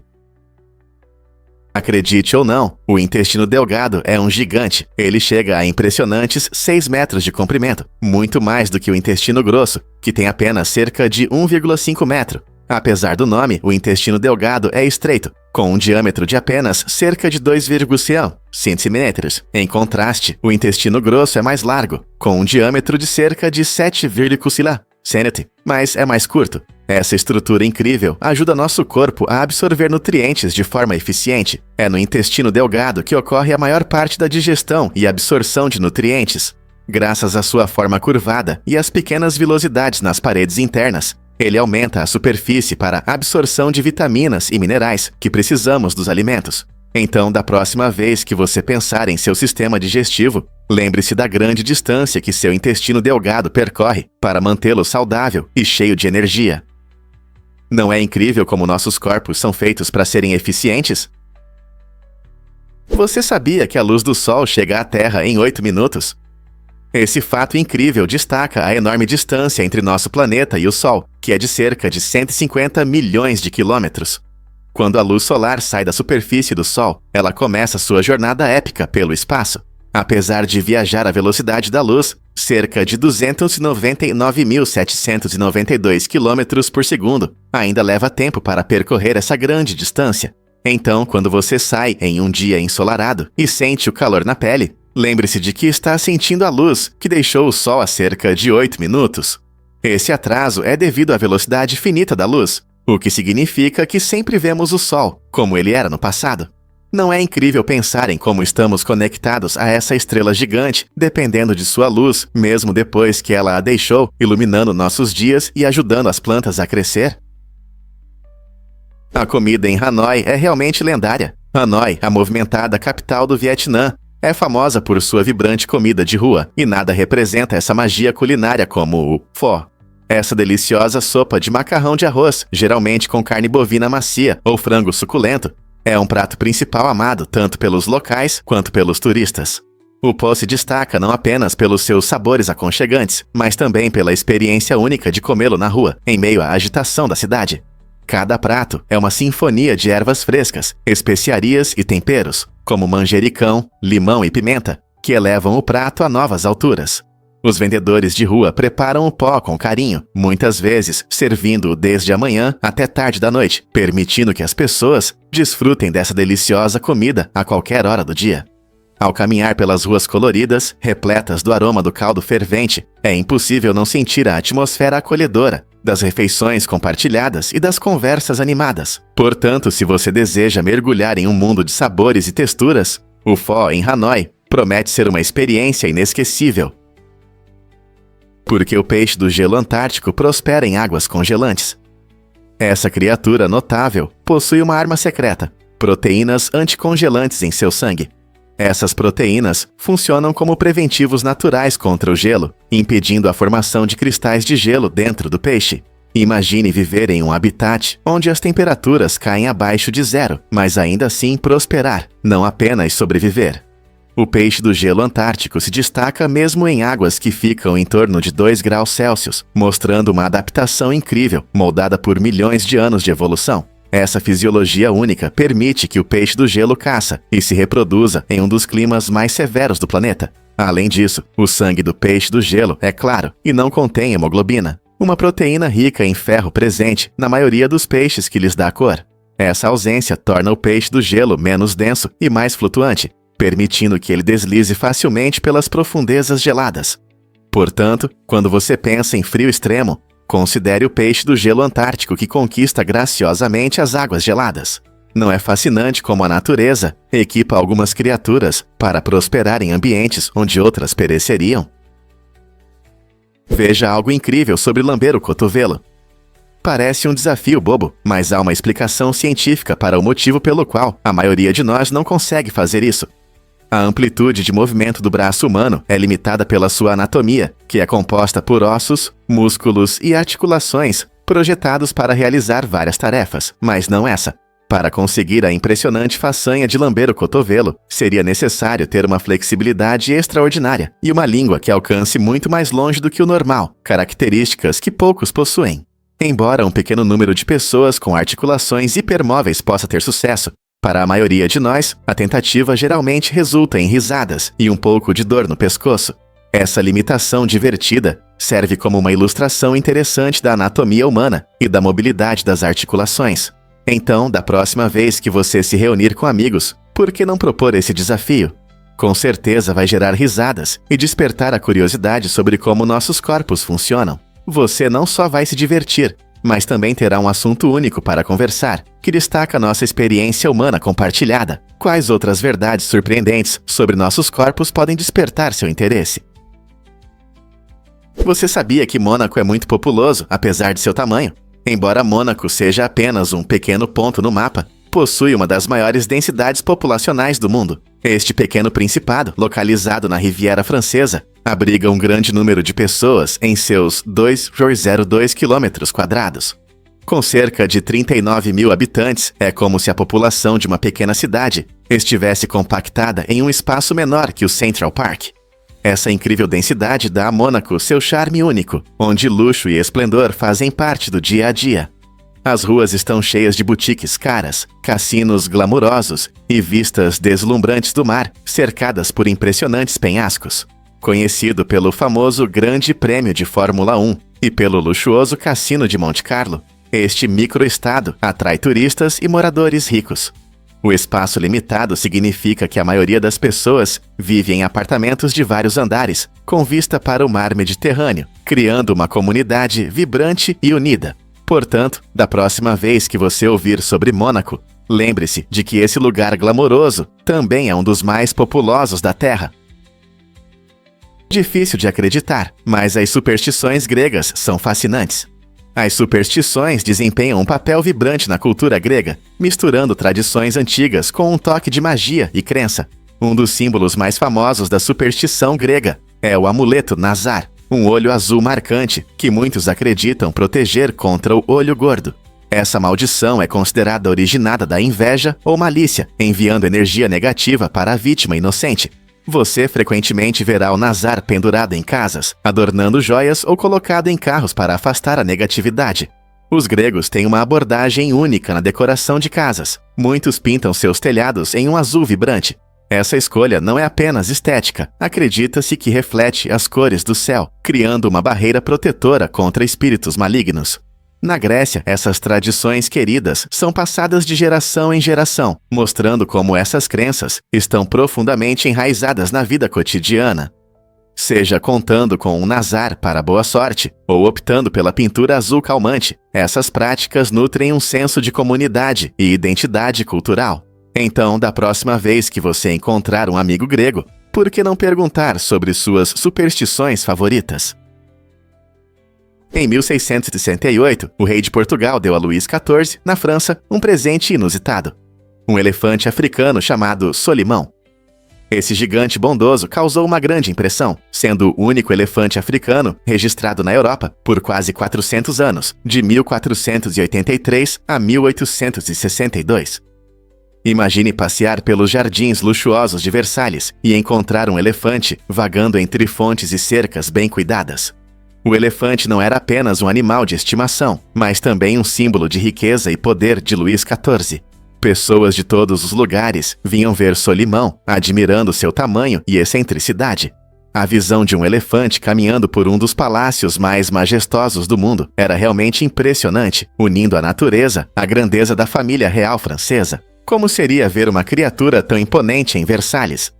A: Acredite ou não, o intestino delgado é um gigante. Ele chega a impressionantes 6 metros de comprimento, muito mais do que o intestino grosso, que tem apenas cerca de 1,5 metro. Apesar do nome, o intestino delgado é estreito, com um diâmetro de apenas cerca de 2,1 centímetros. Em contraste, o intestino grosso é mais largo, com um diâmetro de cerca de 7,1 centímetros, mas é mais curto. Essa estrutura incrível ajuda nosso corpo a absorver nutrientes de forma eficiente. É no intestino delgado que ocorre a maior parte da digestão e absorção de nutrientes. Graças à sua forma curvada e às pequenas vilosidades nas paredes internas, ele aumenta a superfície para a absorção de vitaminas e minerais que precisamos dos alimentos. Então, da próxima vez que você pensar em seu sistema digestivo, lembre-se da grande distância que seu intestino delgado percorre para mantê-lo saudável e cheio de energia. Não é incrível como nossos corpos são feitos para serem eficientes? Você sabia que a luz do Sol chega à Terra em 8 minutos? Esse fato incrível destaca a enorme distância entre nosso planeta e o Sol, que é de cerca de 150 milhões de quilômetros. Quando a luz solar sai da superfície do Sol, ela começa sua jornada épica pelo espaço. Apesar de viajar à velocidade da luz, cerca de 299.792 km por segundo, ainda leva tempo para percorrer essa grande distância. Então, quando você sai em um dia ensolarado e sente o calor na pele, lembre-se de que está sentindo a luz que deixou o Sol há cerca de 8 minutos. Esse atraso é devido à velocidade finita da luz, o que significa que sempre vemos o Sol como ele era no passado. Não é incrível pensar em como estamos conectados a essa estrela gigante, dependendo de sua luz, mesmo depois que ela a deixou, iluminando nossos dias e ajudando as plantas a crescer? A comida em Hanoi é realmente lendária. Hanoi, a movimentada capital do Vietnã, é famosa por sua vibrante comida de rua, e nada representa essa magia culinária como o pho. Essa deliciosa sopa de macarrão de arroz, geralmente com carne bovina macia ou frango suculento, é um prato principal amado tanto pelos locais quanto pelos turistas. O pho se destaca não apenas pelos seus sabores aconchegantes, mas também pela experiência única de comê-lo na rua, em meio à agitação da cidade. Cada prato é uma sinfonia de ervas frescas, especiarias e temperos, como manjericão, limão e pimenta, que elevam o prato a novas alturas. Os vendedores de rua preparam o pó com carinho, muitas vezes servindo-o desde a manhã até tarde da noite, permitindo que as pessoas desfrutem dessa deliciosa comida a qualquer hora do dia. Ao caminhar pelas ruas coloridas, repletas do aroma do caldo fervente, é impossível não sentir a atmosfera acolhedora das refeições compartilhadas e das conversas animadas. Portanto, se você deseja mergulhar em um mundo de sabores e texturas, o pho em Hanoi promete ser uma experiência inesquecível. Porque o peixe do gelo antártico prospera em águas congelantes. Essa criatura notável possui uma arma secreta: proteínas anticongelantes em seu sangue. Essas proteínas funcionam como preventivos naturais contra o gelo, impedindo a formação de cristais de gelo dentro do peixe. Imagine viver em um habitat onde as temperaturas caem abaixo de zero, mas ainda assim prosperar, não apenas sobreviver. O peixe do gelo antártico se destaca mesmo em águas que ficam em torno de 2 graus Celsius, mostrando uma adaptação incrível, moldada por milhões de anos de evolução. Essa fisiologia única permite que o peixe do gelo caça e se reproduza em um dos climas mais severos do planeta. Além disso, o sangue do peixe do gelo é claro e não contém hemoglobina, uma proteína rica em ferro presente na maioria dos peixes que lhes dá cor. Essa ausência torna o peixe do gelo menos denso e mais flutuante, permitindo que ele deslize facilmente pelas profundezas geladas. Portanto, quando você pensa em frio extremo, considere o peixe do gelo antártico que conquista graciosamente as águas geladas. Não é fascinante como a natureza equipa algumas criaturas para prosperar em ambientes onde outras pereceriam? Veja algo incrível sobre lamber o cotovelo. Parece um desafio bobo, mas há uma explicação científica para o motivo pelo qual a maioria de nós não consegue fazer isso. A amplitude de movimento do braço humano é limitada pela sua anatomia, que é composta por ossos, músculos e articulações projetados para realizar várias tarefas, mas não essa. Para conseguir a impressionante façanha de lamber o cotovelo, seria necessário ter uma flexibilidade extraordinária e uma língua que alcance muito mais longe do que o normal, características que poucos possuem. Embora um pequeno número de pessoas com articulações hipermóveis possa ter sucesso, para a maioria de nós, a tentativa geralmente resulta em risadas e um pouco de dor no pescoço. Essa limitação divertida serve como uma ilustração interessante da anatomia humana e da mobilidade das articulações. Então, da próxima vez que você se reunir com amigos, por que não propor esse desafio? Com certeza vai gerar risadas e despertar a curiosidade sobre como nossos corpos funcionam. Você não só vai se divertir, mas também terá um assunto único para conversar, que destaca nossa experiência humana compartilhada. Quais outras verdades surpreendentes sobre nossos corpos podem despertar seu interesse? Você sabia que Mônaco é muito populoso, apesar de seu tamanho? Embora Mônaco seja apenas um pequeno ponto no mapa, possui uma das maiores densidades populacionais do mundo. Este pequeno principado, localizado na Riviera Francesa, abriga um grande número de pessoas em seus 2,02 km². Com cerca de 39 mil habitantes, é como se a população de uma pequena cidade estivesse compactada em um espaço menor que o Central Park. Essa incrível densidade dá a Mônaco seu charme único, onde luxo e esplendor fazem parte do dia a dia. As ruas estão cheias de boutiques caras, cassinos glamurosos e vistas deslumbrantes do mar, cercadas por impressionantes penhascos. Conhecido pelo famoso Grande Prêmio de Fórmula 1 e pelo luxuoso Cassino de Monte Carlo, este microestado atrai turistas e moradores ricos. O espaço limitado significa que a maioria das pessoas vive em apartamentos de vários andares, com vista para o mar Mediterrâneo, criando uma comunidade vibrante e unida. Portanto, da próxima vez que você ouvir sobre Mônaco, lembre-se de que esse lugar glamouroso também é um dos mais populosos da Terra. Difícil de acreditar, mas as superstições gregas são fascinantes. As superstições desempenham um papel vibrante na cultura grega, misturando tradições antigas com um toque de magia e crença. Um dos símbolos mais famosos da superstição grega é o amuleto Nazar, um olho azul marcante que muitos acreditam proteger contra o olho gordo. Essa maldição é considerada originada da inveja ou malícia, enviando energia negativa para a vítima inocente. Você frequentemente verá o Nazar pendurado em casas, adornando joias ou colocado em carros para afastar a negatividade. Os gregos têm uma abordagem única na decoração de casas. Muitos pintam seus telhados em um azul vibrante. Essa escolha não é apenas estética, acredita-se que reflete as cores do céu, criando uma barreira protetora contra espíritos malignos. Na Grécia, essas tradições queridas são passadas de geração em geração, mostrando como essas crenças estão profundamente enraizadas na vida cotidiana. Seja contando com um nazar para boa sorte, ou optando pela pintura azul calmante, essas práticas nutrem um senso de comunidade e identidade cultural. Então, da próxima vez que você encontrar um amigo grego, por que não perguntar sobre suas superstições favoritas? Em 1668, o rei de Portugal deu a Luís XIV, na França, um presente inusitado: um elefante africano chamado Solimão. Esse gigante bondoso causou uma grande impressão, sendo o único elefante africano registrado na Europa por quase 400 anos, de 1483 a 1862. Imagine passear pelos jardins luxuosos de Versalhes e encontrar um elefante vagando entre fontes e cercas bem cuidadas. O elefante não era apenas um animal de estimação, mas também um símbolo de riqueza e poder de Luís XIV. Pessoas de todos os lugares vinham ver Solimão, admirando seu tamanho e excentricidade. A visão de um elefante caminhando por um dos palácios mais majestosos do mundo era realmente impressionante, unindo a natureza à grandeza da família real francesa. Como seria ver uma criatura tão imponente em Versalhes?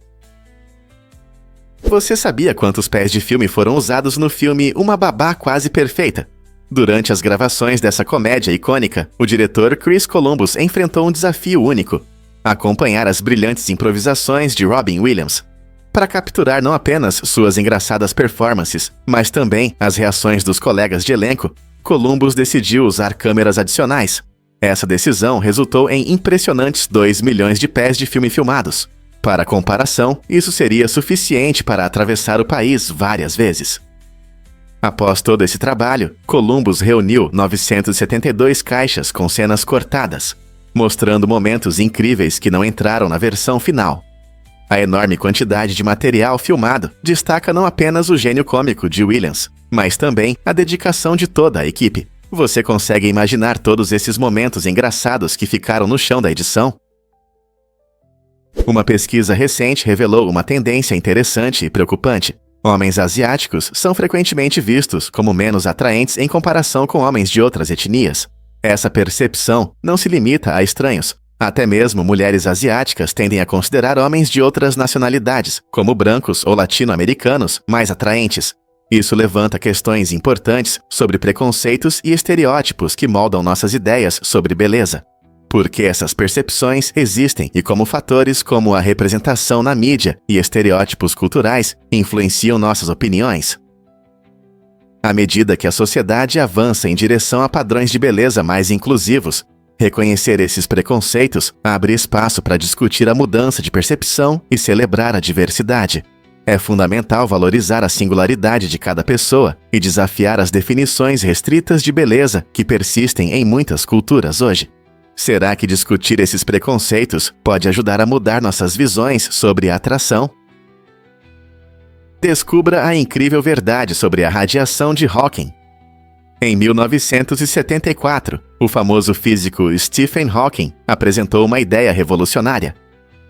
A: Você sabia quantos pés de filme foram usados no filme Uma Babá Quase Perfeita? Durante as gravações dessa comédia icônica, o diretor Chris Columbus enfrentou um desafio único: acompanhar as brilhantes improvisações de Robin Williams. Para capturar não apenas suas engraçadas performances, mas também as reações dos colegas de elenco, Columbus decidiu usar câmeras adicionais. Essa decisão resultou em impressionantes 2 milhões de pés de filme filmados. Para comparação, isso seria suficiente para atravessar o país várias vezes. Após todo esse trabalho, Columbus reuniu 972 caixas com cenas cortadas, mostrando momentos incríveis que não entraram na versão final. A enorme quantidade de material filmado destaca não apenas o gênio cômico de Williams, mas também a dedicação de toda a equipe. Você consegue imaginar todos esses momentos engraçados que ficaram no chão da edição? Uma pesquisa recente revelou uma tendência interessante e preocupante. Homens asiáticos são frequentemente vistos como menos atraentes em comparação com homens de outras etnias. Essa percepção não se limita a estranhos. Até mesmo mulheres asiáticas tendem a considerar homens de outras nacionalidades, como brancos ou latino-americanos, mais atraentes. Isso levanta questões importantes sobre preconceitos e estereótipos que moldam nossas ideias sobre beleza. Por que essas percepções existem e como fatores como a representação na mídia e estereótipos culturais influenciam nossas opiniões. À medida que a sociedade avança em direção a padrões de beleza mais inclusivos, reconhecer esses preconceitos abre espaço para discutir a mudança de percepção e celebrar a diversidade. É fundamental valorizar a singularidade de cada pessoa e desafiar as definições restritas de beleza que persistem em muitas culturas hoje. Será que discutir esses preconceitos pode ajudar a mudar nossas visões sobre a atração? Descubra a incrível verdade sobre a radiação de Hawking. Em 1974, o famoso físico Stephen Hawking apresentou uma ideia revolucionária.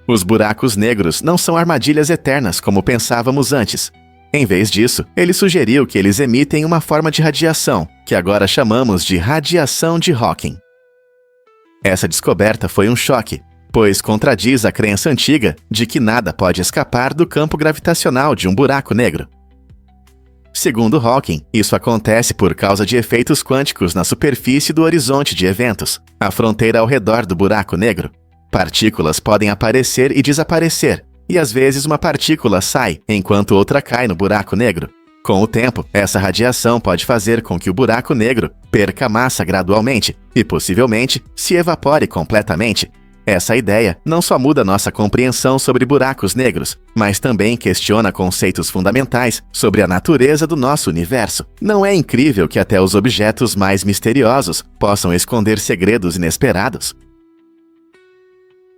A: Os buracos negros não são armadilhas eternas como pensávamos antes. Em vez disso, ele sugeriu que eles emitem uma forma de radiação, que agora chamamos de radiação de Hawking. Essa descoberta foi um choque, pois contradiz a crença antiga de que nada pode escapar do campo gravitacional de um buraco negro. Segundo Hawking, isso acontece por causa de efeitos quânticos na superfície do horizonte de eventos, a fronteira ao redor do buraco negro. Partículas podem aparecer e desaparecer, e às vezes uma partícula sai enquanto outra cai no buraco negro. Com o tempo, essa radiação pode fazer com que o buraco negro perca massa gradualmente e, possivelmente, se evapore completamente. Essa ideia não só muda nossa compreensão sobre buracos negros, mas também questiona conceitos fundamentais sobre a natureza do nosso universo. Não é incrível que até os objetos mais misteriosos possam esconder segredos inesperados?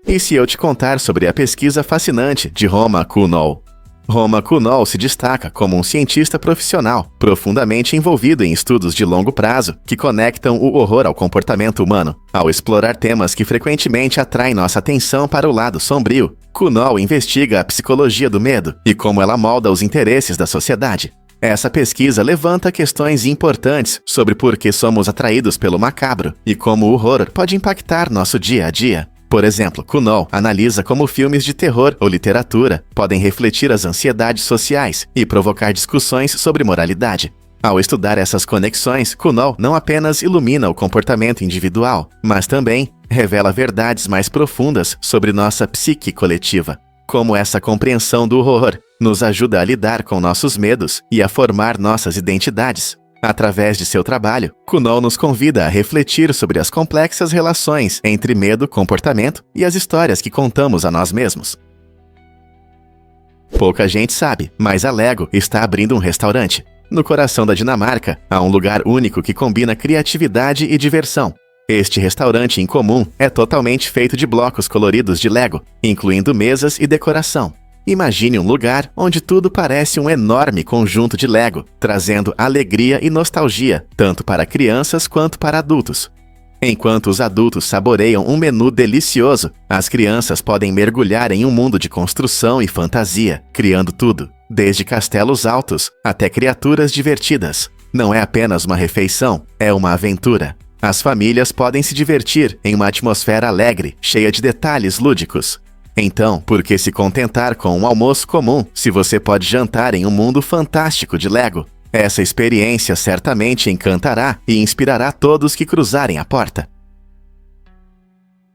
A: E se eu te contar sobre a pesquisa fascinante de Roma Kuhnol? Roma Kuhnol se destaca como um cientista profissional, profundamente envolvido em estudos de longo prazo que conectam o horror ao comportamento humano. Ao explorar temas que frequentemente atraem nossa atenção para o lado sombrio, Kuhnol investiga a psicologia do medo e como ela molda os interesses da sociedade. Essa pesquisa levanta questões importantes sobre por que somos atraídos pelo macabro e como o horror pode impactar nosso dia a dia. Por exemplo, Kuhnol analisa como filmes de terror ou literatura podem refletir as ansiedades sociais e provocar discussões sobre moralidade. Ao estudar essas conexões, Kuhnol não apenas ilumina o comportamento individual, mas também revela verdades mais profundas sobre nossa psique coletiva. Como essa compreensão do horror nos ajuda a lidar com nossos medos e a formar nossas identidades. Através de seu trabalho, Kuhnol nos convida a refletir sobre as complexas relações entre medo, comportamento e as histórias que contamos a nós mesmos. Pouca gente sabe, mas a Lego está abrindo um restaurante. No coração da Dinamarca, há um lugar único que combina criatividade e diversão. Este restaurante incomum é totalmente feito de blocos coloridos de Lego, incluindo mesas e decoração. Imagine um lugar onde tudo parece um enorme conjunto de Lego, trazendo alegria e nostalgia, tanto para crianças quanto para adultos. Enquanto os adultos saboreiam um menu delicioso, as crianças podem mergulhar em um mundo de construção e fantasia, criando tudo, desde castelos altos até criaturas divertidas. Não é apenas uma refeição, é uma aventura. As famílias podem se divertir em uma atmosfera alegre, cheia de detalhes lúdicos. Então, por que se contentar com um almoço comum se você pode jantar em um mundo fantástico de Lego? Essa experiência certamente encantará e inspirará todos que cruzarem a porta.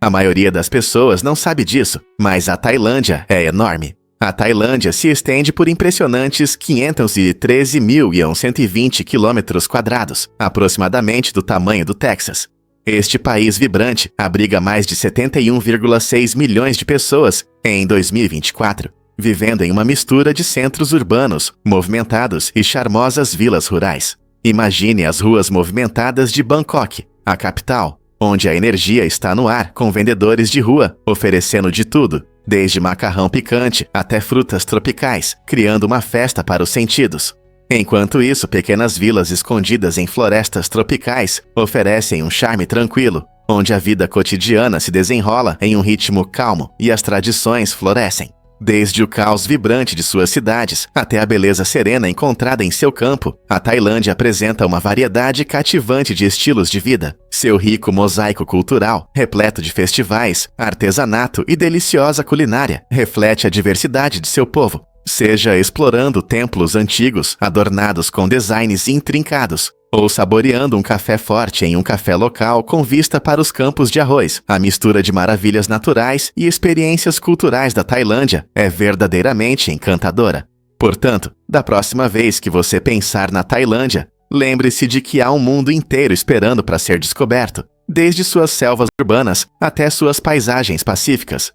A: A maioria das pessoas não sabe disso, mas a Tailândia é enorme. A Tailândia se estende por impressionantes 513.120 km², aproximadamente do tamanho do Texas. Este país vibrante abriga mais de 71,6 milhões de pessoas em 2024, vivendo em uma mistura de centros urbanos, movimentados e charmosas vilas rurais. Imagine as ruas movimentadas de Bangkok, a capital, onde a energia está no ar com vendedores de rua oferecendo de tudo, desde macarrão picante até frutas tropicais, criando uma festa para os sentidos. Enquanto isso, pequenas vilas escondidas em florestas tropicais oferecem um charme tranquilo, onde a vida cotidiana se desenrola em um ritmo calmo e as tradições florescem. Desde o caos vibrante de suas cidades até a beleza serena encontrada em seu campo, a Tailândia apresenta uma variedade cativante de estilos de vida. Seu rico mosaico cultural, repleto de festivais, artesanato e deliciosa culinária, reflete a diversidade de seu povo. Seja explorando templos antigos adornados com designs intrincados, ou saboreando um café forte em um café local com vista para os campos de arroz, a mistura de maravilhas naturais e experiências culturais da Tailândia é verdadeiramente encantadora. Portanto, da próxima vez que você pensar na Tailândia, lembre-se de que há um mundo inteiro esperando para ser descoberto, desde suas selvas urbanas até suas paisagens pacíficas.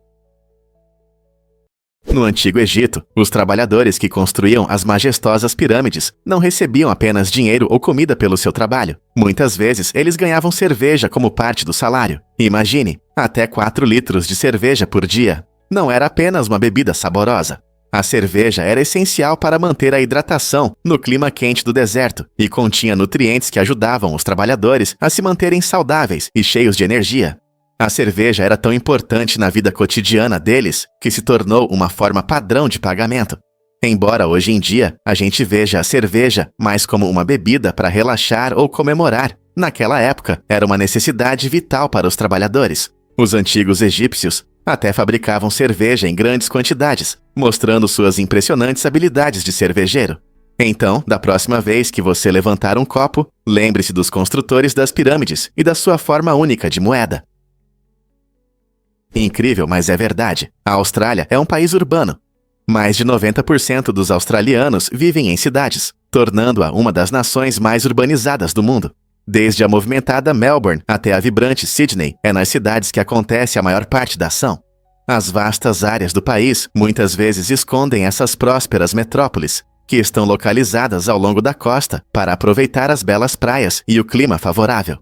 A: No Antigo Egito, os trabalhadores que construíam as majestosas pirâmides não recebiam apenas dinheiro ou comida pelo seu trabalho. Muitas vezes, eles ganhavam cerveja como parte do salário. Imagine, até 4 litros de cerveja por dia. Não era apenas uma bebida saborosa. A cerveja era essencial para manter a hidratação no clima quente do deserto e continha nutrientes que ajudavam os trabalhadores a se manterem saudáveis e cheios de energia. A cerveja era tão importante na vida cotidiana deles que se tornou uma forma padrão de pagamento. Embora hoje em dia a gente veja a cerveja mais como uma bebida para relaxar ou comemorar, naquela época era uma necessidade vital para os trabalhadores. Os antigos egípcios até fabricavam cerveja em grandes quantidades, mostrando suas impressionantes habilidades de cervejeiro. Então, da próxima vez que você levantar um copo, lembre-se dos construtores das pirâmides e da sua forma única de moeda. Incrível, mas é verdade. A Austrália é um país urbano. Mais de 90% dos australianos vivem em cidades, tornando-a uma das nações mais urbanizadas do mundo. Desde a movimentada Melbourne até a vibrante Sydney, é nas cidades que acontece a maior parte da ação. As vastas áreas do país muitas vezes escondem essas prósperas metrópoles, que estão localizadas ao longo da costa para aproveitar as belas praias e o clima favorável.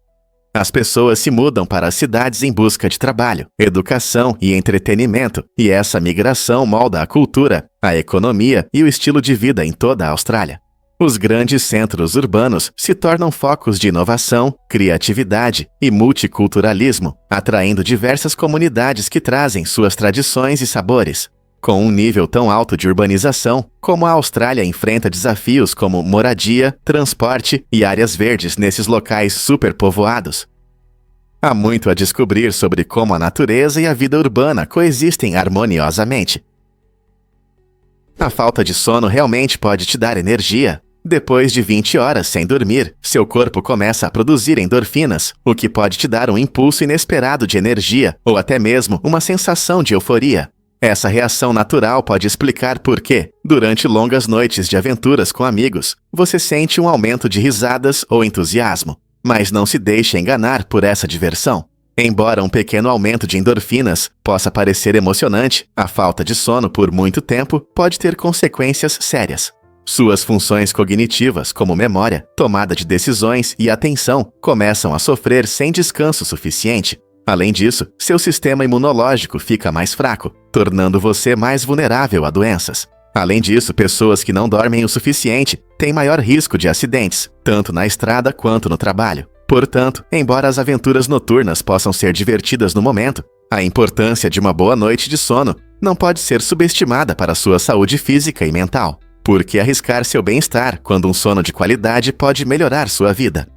A: As pessoas se mudam para as cidades em busca de trabalho, educação e entretenimento, e essa migração molda a cultura, a economia e o estilo de vida em toda a Austrália. Os grandes centros urbanos se tornam focos de inovação, criatividade e multiculturalismo, atraindo diversas comunidades que trazem suas tradições e sabores. Com um nível tão alto de urbanização, como a Austrália enfrenta desafios como moradia, transporte e áreas verdes nesses locais superpovoados. Há muito a descobrir sobre como a natureza e a vida urbana coexistem harmoniosamente. A falta de sono realmente pode te dar energia. Depois de 20 horas sem dormir, seu corpo começa a produzir endorfinas, o que pode te dar um impulso inesperado de energia ou até mesmo uma sensação de euforia. Essa reação natural pode explicar por que, durante longas noites de aventuras com amigos, você sente um aumento de risadas ou entusiasmo. Mas não se deixe enganar por essa diversão. Embora um pequeno aumento de endorfinas possa parecer emocionante, a falta de sono por muito tempo pode ter consequências sérias. Suas funções cognitivas, como memória, tomada de decisões e atenção, começam a sofrer sem descanso suficiente. Além disso, seu sistema imunológico fica mais fraco, tornando você mais vulnerável a doenças. Além disso, pessoas que não dormem o suficiente têm maior risco de acidentes, tanto na estrada quanto no trabalho. Portanto, embora as aventuras noturnas possam ser divertidas no momento, a importância de uma boa noite de sono não pode ser subestimada para sua saúde física e mental. Por que arriscar seu bem-estar quando um sono de qualidade pode melhorar sua vida?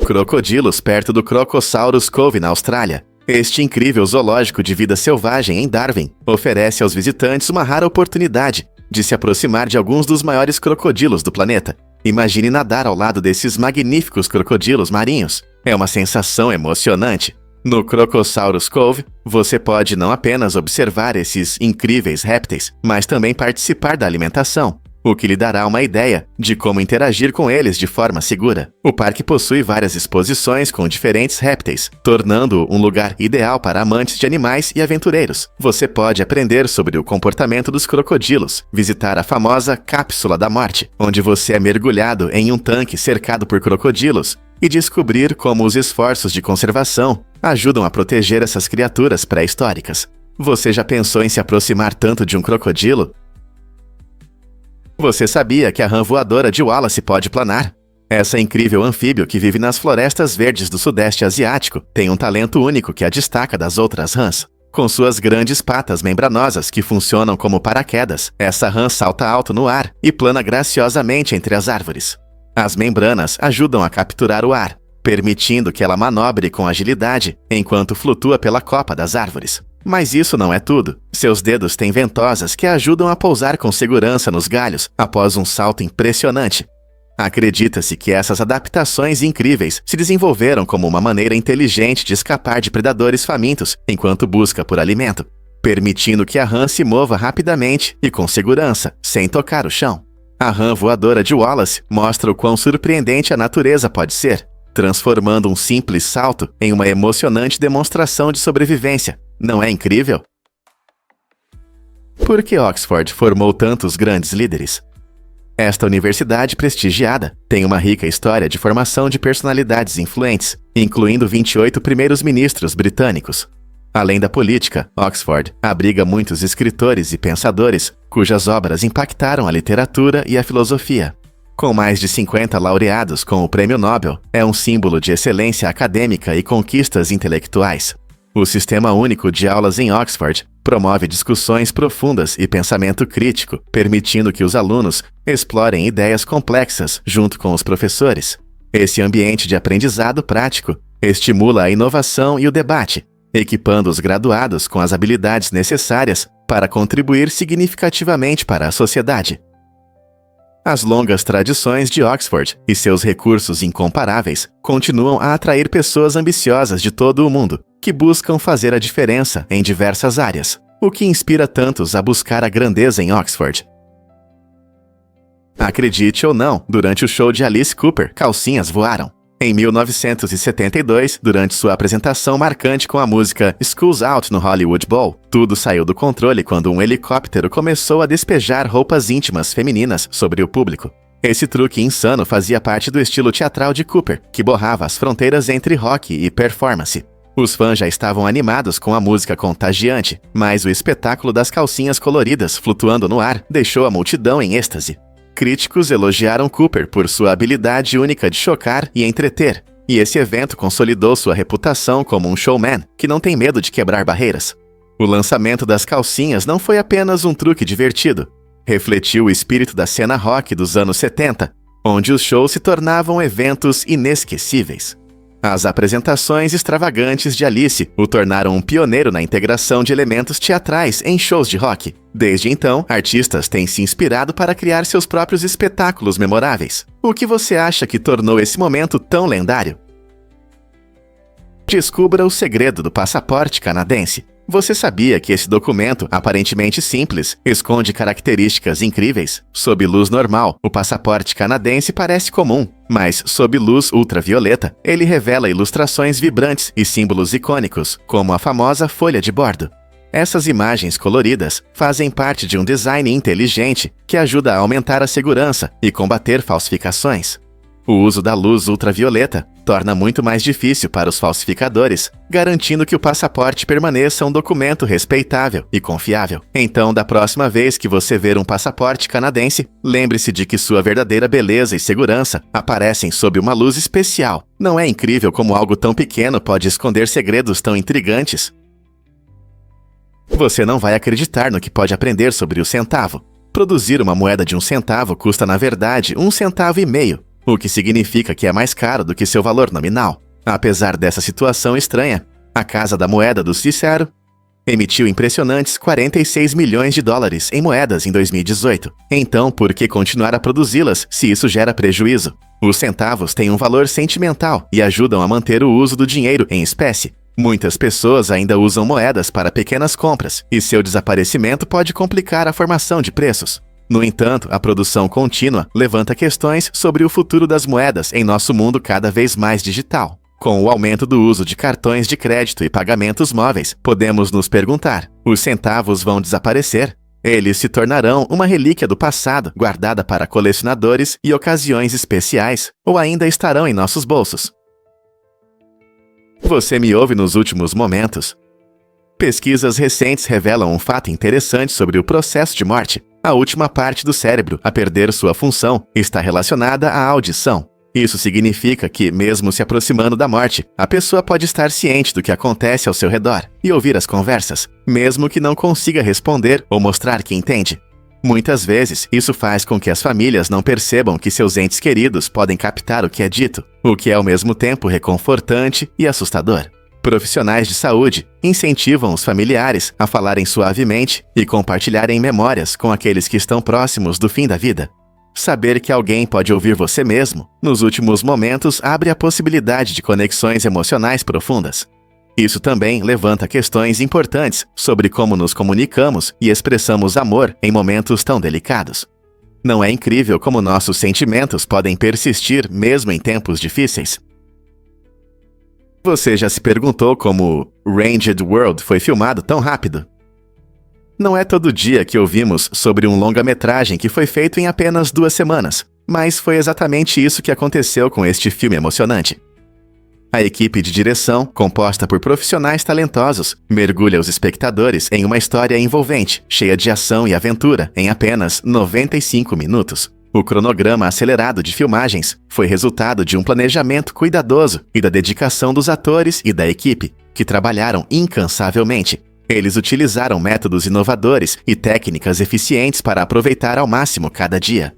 A: Crocodilos perto do Crocosaurus Cove na Austrália. Este incrível zoológico de vida selvagem em Darwin oferece aos visitantes uma rara oportunidade de se aproximar de alguns dos maiores crocodilos do planeta. Imagine nadar ao lado desses magníficos crocodilos marinhos. É uma sensação emocionante. No Crocosaurus Cove, você pode não apenas observar esses incríveis répteis, mas também participar da alimentação, o que lhe dará uma ideia de como interagir com eles de forma segura. O parque possui várias exposições com diferentes répteis, tornando-o um lugar ideal para amantes de animais e aventureiros. Você pode aprender sobre o comportamento dos crocodilos, visitar a famosa Cápsula da Morte, onde você é mergulhado em um tanque cercado por crocodilos, e descobrir como os esforços de conservação ajudam a proteger essas criaturas pré-históricas. Você já pensou em se aproximar tanto de um crocodilo? Você sabia que a rã voadora de Wallace pode planar? Essa incrível anfíbio que vive nas florestas verdes do Sudeste Asiático tem um talento único que a destaca das outras rãs. Com suas grandes patas membranosas que funcionam como paraquedas, essa rã salta alto no ar e plana graciosamente entre as árvores. As membranas ajudam a capturar o ar, permitindo que ela manobre com agilidade enquanto flutua pela copa das árvores. Mas isso não é tudo. Seus dedos têm ventosas que a ajudam a pousar com segurança nos galhos após um salto impressionante. Acredita-se que essas adaptações incríveis se desenvolveram como uma maneira inteligente de escapar de predadores famintos enquanto busca por alimento, permitindo que a rã se mova rapidamente e com segurança, sem tocar o chão. A rã voadora de Wallace mostra o quão surpreendente a natureza pode ser, transformando um simples salto em uma emocionante demonstração de sobrevivência. Não é incrível? Por que Oxford formou tantos grandes líderes? Esta universidade prestigiada tem uma rica história de formação de personalidades influentes, incluindo 28 primeiros-ministros britânicos. Além da política, Oxford abriga muitos escritores e pensadores cujas obras impactaram a literatura e a filosofia. Com mais de 50 laureados com o Prêmio Nobel, é um símbolo de excelência acadêmica e conquistas intelectuais. O Sistema Único de Aulas em Oxford promove discussões profundas e pensamento crítico, permitindo que os alunos explorem ideias complexas junto com os professores. Esse ambiente de aprendizado prático estimula a inovação e o debate, equipando os graduados com as habilidades necessárias para contribuir significativamente para a sociedade. As longas tradições de Oxford e seus recursos incomparáveis continuam a atrair pessoas ambiciosas de todo o mundo, que buscam fazer a diferença em diversas áreas, o que inspira tantos a buscar a grandeza em Oxford. Acredite ou não, durante o show de Alice Cooper, calcinhas voaram. Em 1972, durante sua apresentação marcante com a música School's Out no Hollywood Bowl, tudo saiu do controle quando um helicóptero começou a despejar roupas íntimas femininas sobre o público. Esse truque insano fazia parte do estilo teatral de Cooper, que borrava as fronteiras entre rock e performance. Os fãs já estavam animados com a música contagiante, mas o espetáculo das calcinhas coloridas flutuando no ar deixou a multidão em êxtase. Críticos elogiaram Cooper por sua habilidade única de chocar e entreter, e esse evento consolidou sua reputação como um showman que não tem medo de quebrar barreiras. O lançamento das calcinhas não foi apenas um truque divertido. Refletiu o espírito da cena rock dos anos 70, onde os shows se tornavam eventos inesquecíveis. As apresentações extravagantes de Alice o tornaram um pioneiro na integração de elementos teatrais em shows de rock. Desde então, artistas têm se inspirado para criar seus próprios espetáculos memoráveis. O que você acha que tornou esse momento tão lendário? Descubra o segredo do passaporte canadense. Você sabia que esse documento, aparentemente simples, esconde características incríveis? Sob luz normal, o passaporte canadense parece comum, mas sob luz ultravioleta, ele revela ilustrações vibrantes e símbolos icônicos, como a famosa folha de bordo. Essas imagens coloridas fazem parte de um design inteligente que ajuda a aumentar a segurança e combater falsificações. O uso da luz ultravioleta torna muito mais difícil para os falsificadores, garantindo que o passaporte permaneça um documento respeitável e confiável. Então, da próxima vez que você ver um passaporte canadense, lembre-se de que sua verdadeira beleza e segurança aparecem sob uma luz especial. Não é incrível como algo tão pequeno pode esconder segredos tão intrigantes? Você não vai acreditar no que pode aprender sobre o centavo. Produzir uma moeda de 1 centavo custa, na verdade, 1,5 centavos, o que significa que é mais caro do que seu valor nominal. Apesar dessa situação estranha, a Casa da Moeda do Cicero emitiu impressionantes 46 milhões de dólares em moedas em 2018. Então, por que continuar a produzi-las se isso gera prejuízo? Os centavos têm um valor sentimental e ajudam a manter o uso do dinheiro em espécie. Muitas pessoas ainda usam moedas para pequenas compras, e seu desaparecimento pode complicar a formação de preços. No entanto, a produção contínua levanta questões sobre o futuro das moedas em nosso mundo cada vez mais digital. Com o aumento do uso de cartões de crédito e pagamentos móveis, podemos nos perguntar: os centavos vão desaparecer? Eles se tornarão uma relíquia do passado, guardada para colecionadores e ocasiões especiais, ou ainda estarão em nossos bolsos? Você me ouve nos últimos momentos? Pesquisas recentes revelam um fato interessante sobre o processo de morte. A última parte do cérebro a perder sua função está relacionada à audição. Isso significa que, mesmo se aproximando da morte, a pessoa pode estar ciente do que acontece ao seu redor e ouvir as conversas, mesmo que não consiga responder ou mostrar que entende. Muitas vezes, isso faz com que as famílias não percebam que seus entes queridos podem captar o que é dito, o que é ao mesmo tempo reconfortante e assustador. Profissionais de saúde incentivam os familiares a falarem suavemente e compartilharem memórias com aqueles que estão próximos do fim da vida. Saber que alguém pode ouvir você mesmo, nos últimos momentos, abre a possibilidade de conexões emocionais profundas. Isso também levanta questões importantes sobre como nos comunicamos e expressamos amor em momentos tão delicados. Não é incrível como nossos sentimentos podem persistir mesmo em tempos difíceis? Você já se perguntou como Ranged World foi filmado tão rápido? Não é todo dia que ouvimos sobre um longa-metragem que foi feito em apenas 2 semanas, mas foi exatamente isso que aconteceu com este filme emocionante. A equipe de direção, composta por profissionais talentosos, mergulha os espectadores em uma história envolvente, cheia de ação e aventura, em apenas 95 minutos. O cronograma acelerado de filmagens foi resultado de um planejamento cuidadoso e da dedicação dos atores e da equipe, que trabalharam incansavelmente. Eles utilizaram métodos inovadores e técnicas eficientes para aproveitar ao máximo cada dia.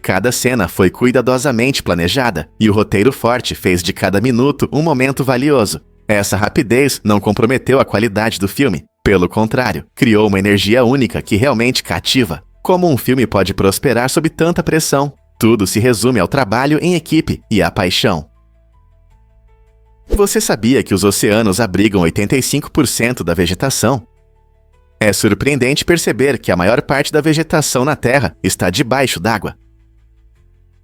A: Cada cena foi cuidadosamente planejada, e o roteiro forte fez de cada minuto um momento valioso. Essa rapidez não comprometeu a qualidade do filme. Pelo contrário, criou uma energia única que realmente cativa. Como um filme pode prosperar sob tanta pressão? Tudo se resume ao trabalho em equipe e à paixão. Você sabia que os oceanos abrigam 85% da vegetação? É surpreendente perceber que a maior parte da vegetação na Terra está debaixo d'água.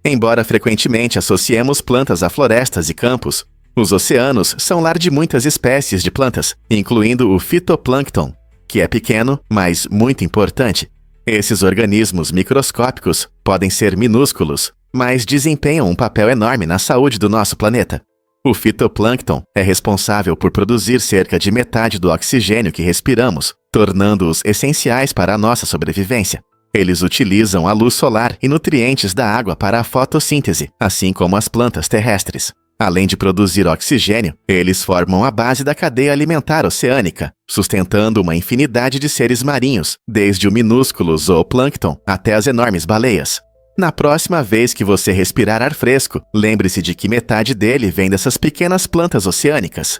A: Embora frequentemente associemos plantas a florestas e campos, os oceanos são lar de muitas espécies de plantas, incluindo o fitoplâncton, que é pequeno, mas muito importante. Esses organismos microscópicos podem ser minúsculos, mas desempenham um papel enorme na saúde do nosso planeta. O fitoplâncton é responsável por produzir cerca de metade do oxigênio que respiramos, tornando-os essenciais para a nossa sobrevivência. Eles utilizam a luz solar e nutrientes da água para a fotossíntese, assim como as plantas terrestres. Além de produzir oxigênio, eles formam a base da cadeia alimentar oceânica, sustentando uma infinidade de seres marinhos, desde o minúsculo zooplâncton até as enormes baleias. Na próxima vez que você respirar ar fresco, lembre-se de que metade dele vem dessas pequenas plantas oceânicas.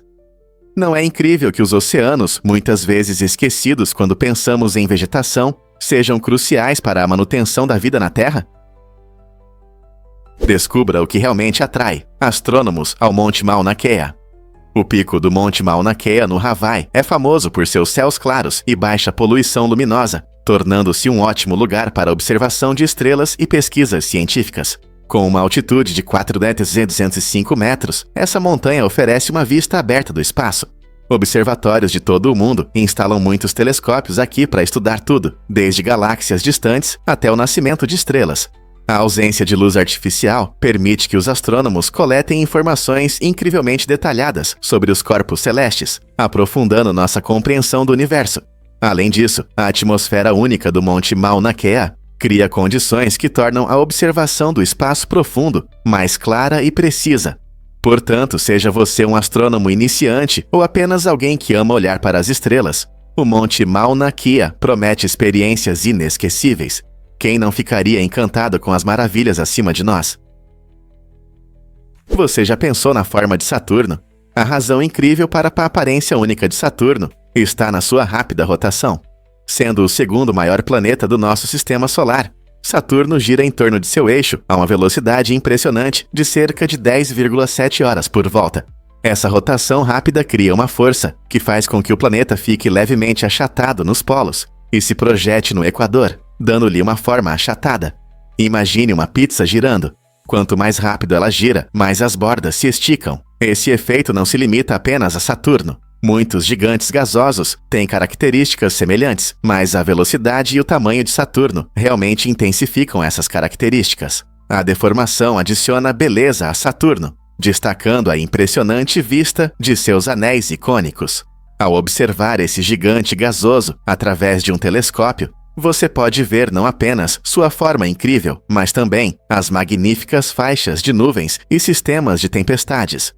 A: Não é incrível que os oceanos, muitas vezes esquecidos quando pensamos em vegetação, sejam cruciais para a manutenção da vida na Terra? Descubra o que realmente atrai astrônomos ao Monte Mauna Kea. O pico do Monte Mauna Kea, no Hawaii, é famoso por seus céus claros e baixa poluição luminosa, tornando-se um ótimo lugar para observação de estrelas e pesquisas científicas. Com uma altitude de 4.205 metros, essa montanha oferece uma vista aberta do espaço. Observatórios de todo o mundo instalam muitos telescópios aqui para estudar tudo, desde galáxias distantes até o nascimento de estrelas. A ausência de luz artificial permite que os astrônomos coletem informações incrivelmente detalhadas sobre os corpos celestes, aprofundando nossa compreensão do universo. Além disso, a atmosfera única do Monte Mauna Kea cria condições que tornam a observação do espaço profundo mais clara e precisa. Portanto, seja você um astrônomo iniciante ou apenas alguém que ama olhar para as estrelas, o Monte Mauna Kea promete experiências inesquecíveis. Quem não ficaria encantado com as maravilhas acima de nós? Você já pensou na forma de Saturno? A razão incrível para a aparência única de Saturno está na sua rápida rotação. Sendo o segundo maior planeta do nosso sistema solar, Saturno gira em torno de seu eixo a uma velocidade impressionante de cerca de 10,7 horas por volta. Essa rotação rápida cria uma força que faz com que o planeta fique levemente achatado nos polos e se projete no equador, dando-lhe uma forma achatada. Imagine uma pizza girando. Quanto mais rápido ela gira, mais as bordas se esticam. Esse efeito não se limita apenas a Saturno. Muitos gigantes gasosos têm características semelhantes, mas a velocidade e o tamanho de Saturno realmente intensificam essas características. A deformação adiciona beleza a Saturno, destacando a impressionante vista de seus anéis icônicos. Ao observar esse gigante gasoso através de um telescópio, você pode ver não apenas sua forma incrível, mas também as magníficas faixas de nuvens e sistemas de tempestades.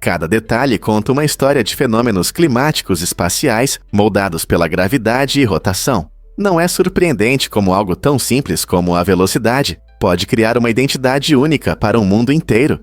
A: Cada detalhe conta uma história de fenômenos climáticos espaciais moldados pela gravidade e rotação. Não é surpreendente como algo tão simples como a velocidade pode criar uma identidade única para um mundo inteiro.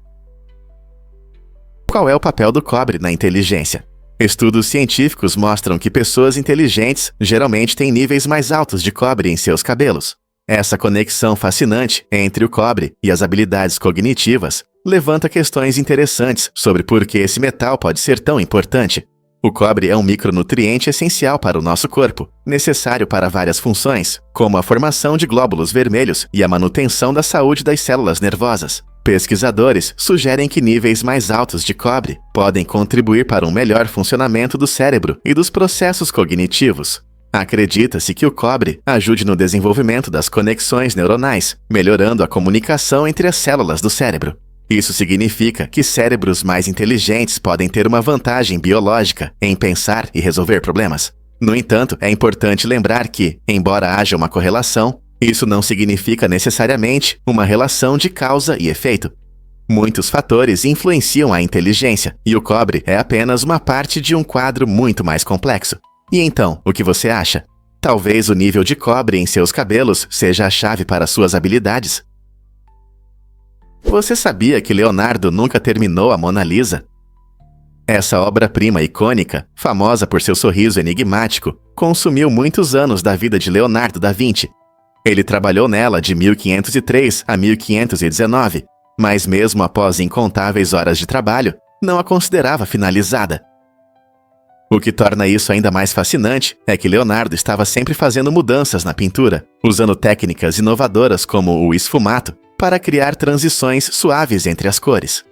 A: Qual é o papel do cobre na inteligência? Estudos científicos mostram que pessoas inteligentes geralmente têm níveis mais altos de cobre em seus cabelos. Essa conexão fascinante entre o cobre e as habilidades cognitivas levanta questões interessantes sobre por que esse metal pode ser tão importante. O cobre é um micronutriente essencial para o nosso corpo, necessário para várias funções, como a formação de glóbulos vermelhos e a manutenção da saúde das células nervosas. Pesquisadores sugerem que níveis mais altos de cobre podem contribuir para um melhor funcionamento do cérebro e dos processos cognitivos. Acredita-se que o cobre ajude no desenvolvimento das conexões neuronais, melhorando a comunicação entre as células do cérebro. Isso significa que cérebros mais inteligentes podem ter uma vantagem biológica em pensar e resolver problemas. No entanto, é importante lembrar que, embora haja uma correlação, isso não significa necessariamente uma relação de causa e efeito. Muitos fatores influenciam a inteligência, e o cobre é apenas uma parte de um quadro muito mais complexo. E então, o que você acha? Talvez o nível de cobre em seus cabelos seja a chave para suas habilidades? Você sabia que Leonardo nunca terminou a Mona Lisa? Essa obra-prima icônica, famosa por seu sorriso enigmático, consumiu muitos anos da vida de Leonardo da Vinci. Ele trabalhou nela de 1503 a 1519, mas mesmo após incontáveis horas de trabalho, não a considerava finalizada. O que torna isso ainda mais fascinante é que Leonardo estava sempre fazendo mudanças na pintura, usando técnicas inovadoras como o esfumato para criar transições suaves entre as cores.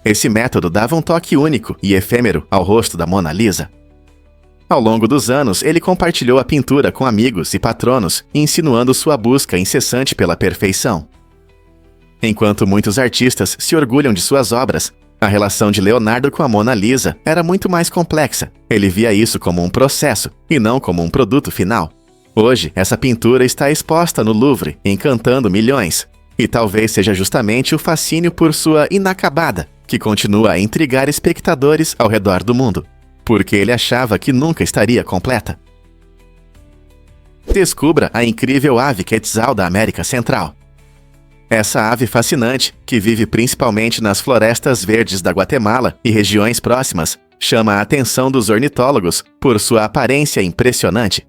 A: Esse método dava um toque único e efêmero ao rosto da Mona Lisa. Ao longo dos anos, ele compartilhou a pintura com amigos e patronos, insinuando sua busca incessante pela perfeição. Enquanto muitos artistas se orgulham de suas obras, a relação de Leonardo com a Mona Lisa era muito mais complexa. Ele via isso como um processo, e não como um produto final. Hoje, essa pintura está exposta no Louvre, encantando milhões. E talvez seja justamente o fascínio por sua inacabada que continua a intrigar espectadores ao redor do mundo, porque ele achava que nunca estaria completa. Descubra a incrível ave Quetzal da América Central. Essa ave fascinante, que vive principalmente nas florestas verdes da Guatemala e regiões próximas, chama a atenção dos ornitólogos por sua aparência impressionante.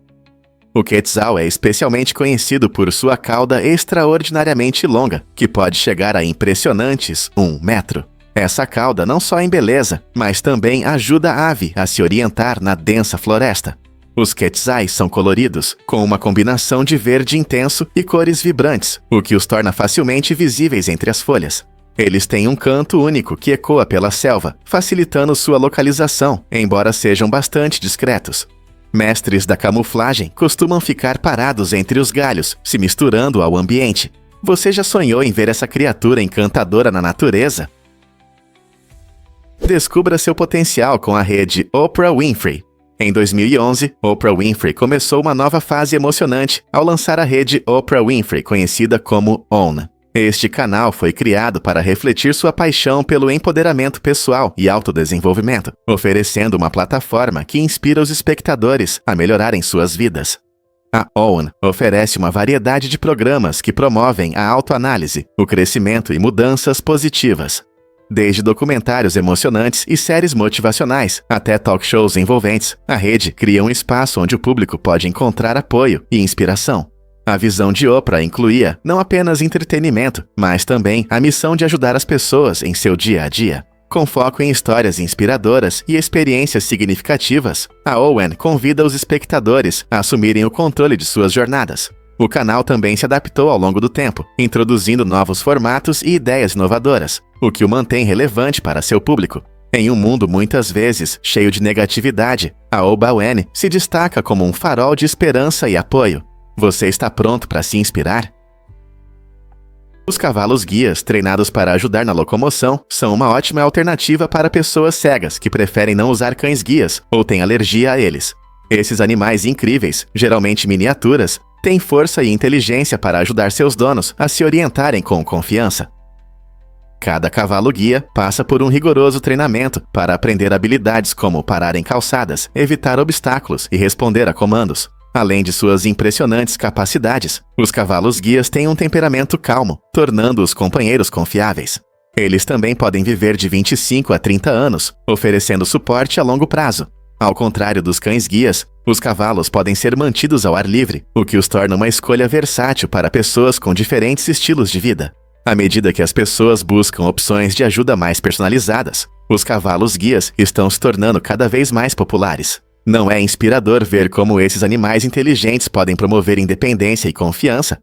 A: O Quetzal é especialmente conhecido por sua cauda extraordinariamente longa, que pode chegar a impressionantes 1 metro. Essa cauda não só embeleza, mas também ajuda a ave a se orientar na densa floresta. Os quetzais são coloridos, com uma combinação de verde intenso e cores vibrantes, o que os torna facilmente visíveis entre as folhas. Eles têm um canto único que ecoa pela selva, facilitando sua localização, embora sejam bastante discretos. Mestres da camuflagem costumam ficar parados entre os galhos, se misturando ao ambiente. Você já sonhou em ver essa criatura encantadora na natureza? Descubra seu potencial com a rede Oprah Winfrey. Em 2011, Oprah Winfrey começou uma nova fase emocionante ao lançar a rede Oprah Winfrey, conhecida como OWN. Este canal foi criado para refletir sua paixão pelo empoderamento pessoal e autodesenvolvimento, oferecendo uma plataforma que inspira os espectadores a melhorarem suas vidas. A OWN oferece uma variedade de programas que promovem a autoanálise, o crescimento e mudanças positivas. Desde documentários emocionantes e séries motivacionais até talk shows envolventes, a rede cria um espaço onde o público pode encontrar apoio e inspiração. A visão de Oprah incluía não apenas entretenimento, mas também a missão de ajudar as pessoas em seu dia a dia. Com foco em histórias inspiradoras e experiências significativas, a OWN convida os espectadores a assumirem o controle de suas jornadas. O canal também se adaptou ao longo do tempo, introduzindo novos formatos e ideias inovadoras, o que o mantém relevante para seu público. Em um mundo muitas vezes cheio de negatividade, a OWN se destaca como um farol de esperança e apoio. Você está pronto para se inspirar? Os cavalos guias, treinados para ajudar na locomoção, são uma ótima alternativa para pessoas cegas que preferem não usar cães guias ou têm alergia a eles. Esses animais incríveis, geralmente miniaturas, têm força e inteligência para ajudar seus donos a se orientarem com confiança. Cada cavalo-guia passa por um rigoroso treinamento para aprender habilidades como parar em calçadas, evitar obstáculos e responder a comandos. Além de suas impressionantes capacidades, os cavalos-guias têm um temperamento calmo, tornando-os companheiros confiáveis. Eles também podem viver de 25 a 30 anos, oferecendo suporte a longo prazo. Ao contrário dos cães-guias, os cavalos podem ser mantidos ao ar livre, o que os torna uma escolha versátil para pessoas com diferentes estilos de vida. À medida que as pessoas buscam opções de ajuda mais personalizadas, os cavalos-guias estão se tornando cada vez mais populares. Não é inspirador ver como esses animais inteligentes podem promover independência e confiança?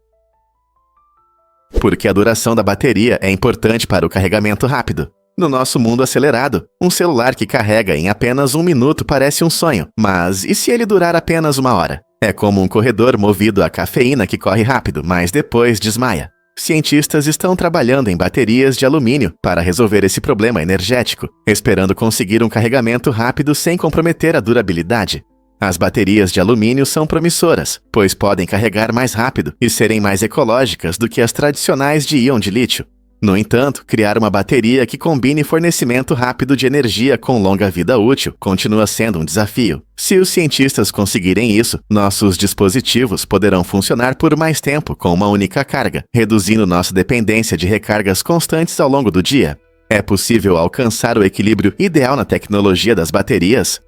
A: Porque a duração da bateria é importante para o carregamento rápido. No nosso mundo acelerado, um celular que carrega em apenas 1 minuto parece um sonho, mas e se ele durar apenas 1 hora? É como um corredor movido à cafeína que corre rápido, mas depois desmaia. cientistas estão trabalhando em baterias de alumínio para resolver esse problema energético, esperando conseguir um carregamento rápido sem comprometer a durabilidade. As baterias de alumínio são promissoras, pois podem carregar mais rápido e serem mais ecológicas do que as tradicionais de íon de lítio. No entanto, criar uma bateria que combine fornecimento rápido de energia com longa vida útil continua sendo um desafio. Se os cientistas conseguirem isso, nossos dispositivos poderão funcionar por mais tempo com uma única carga, reduzindo nossa dependência de recargas constantes ao longo do dia. É possível alcançar o equilíbrio ideal na tecnologia das baterias?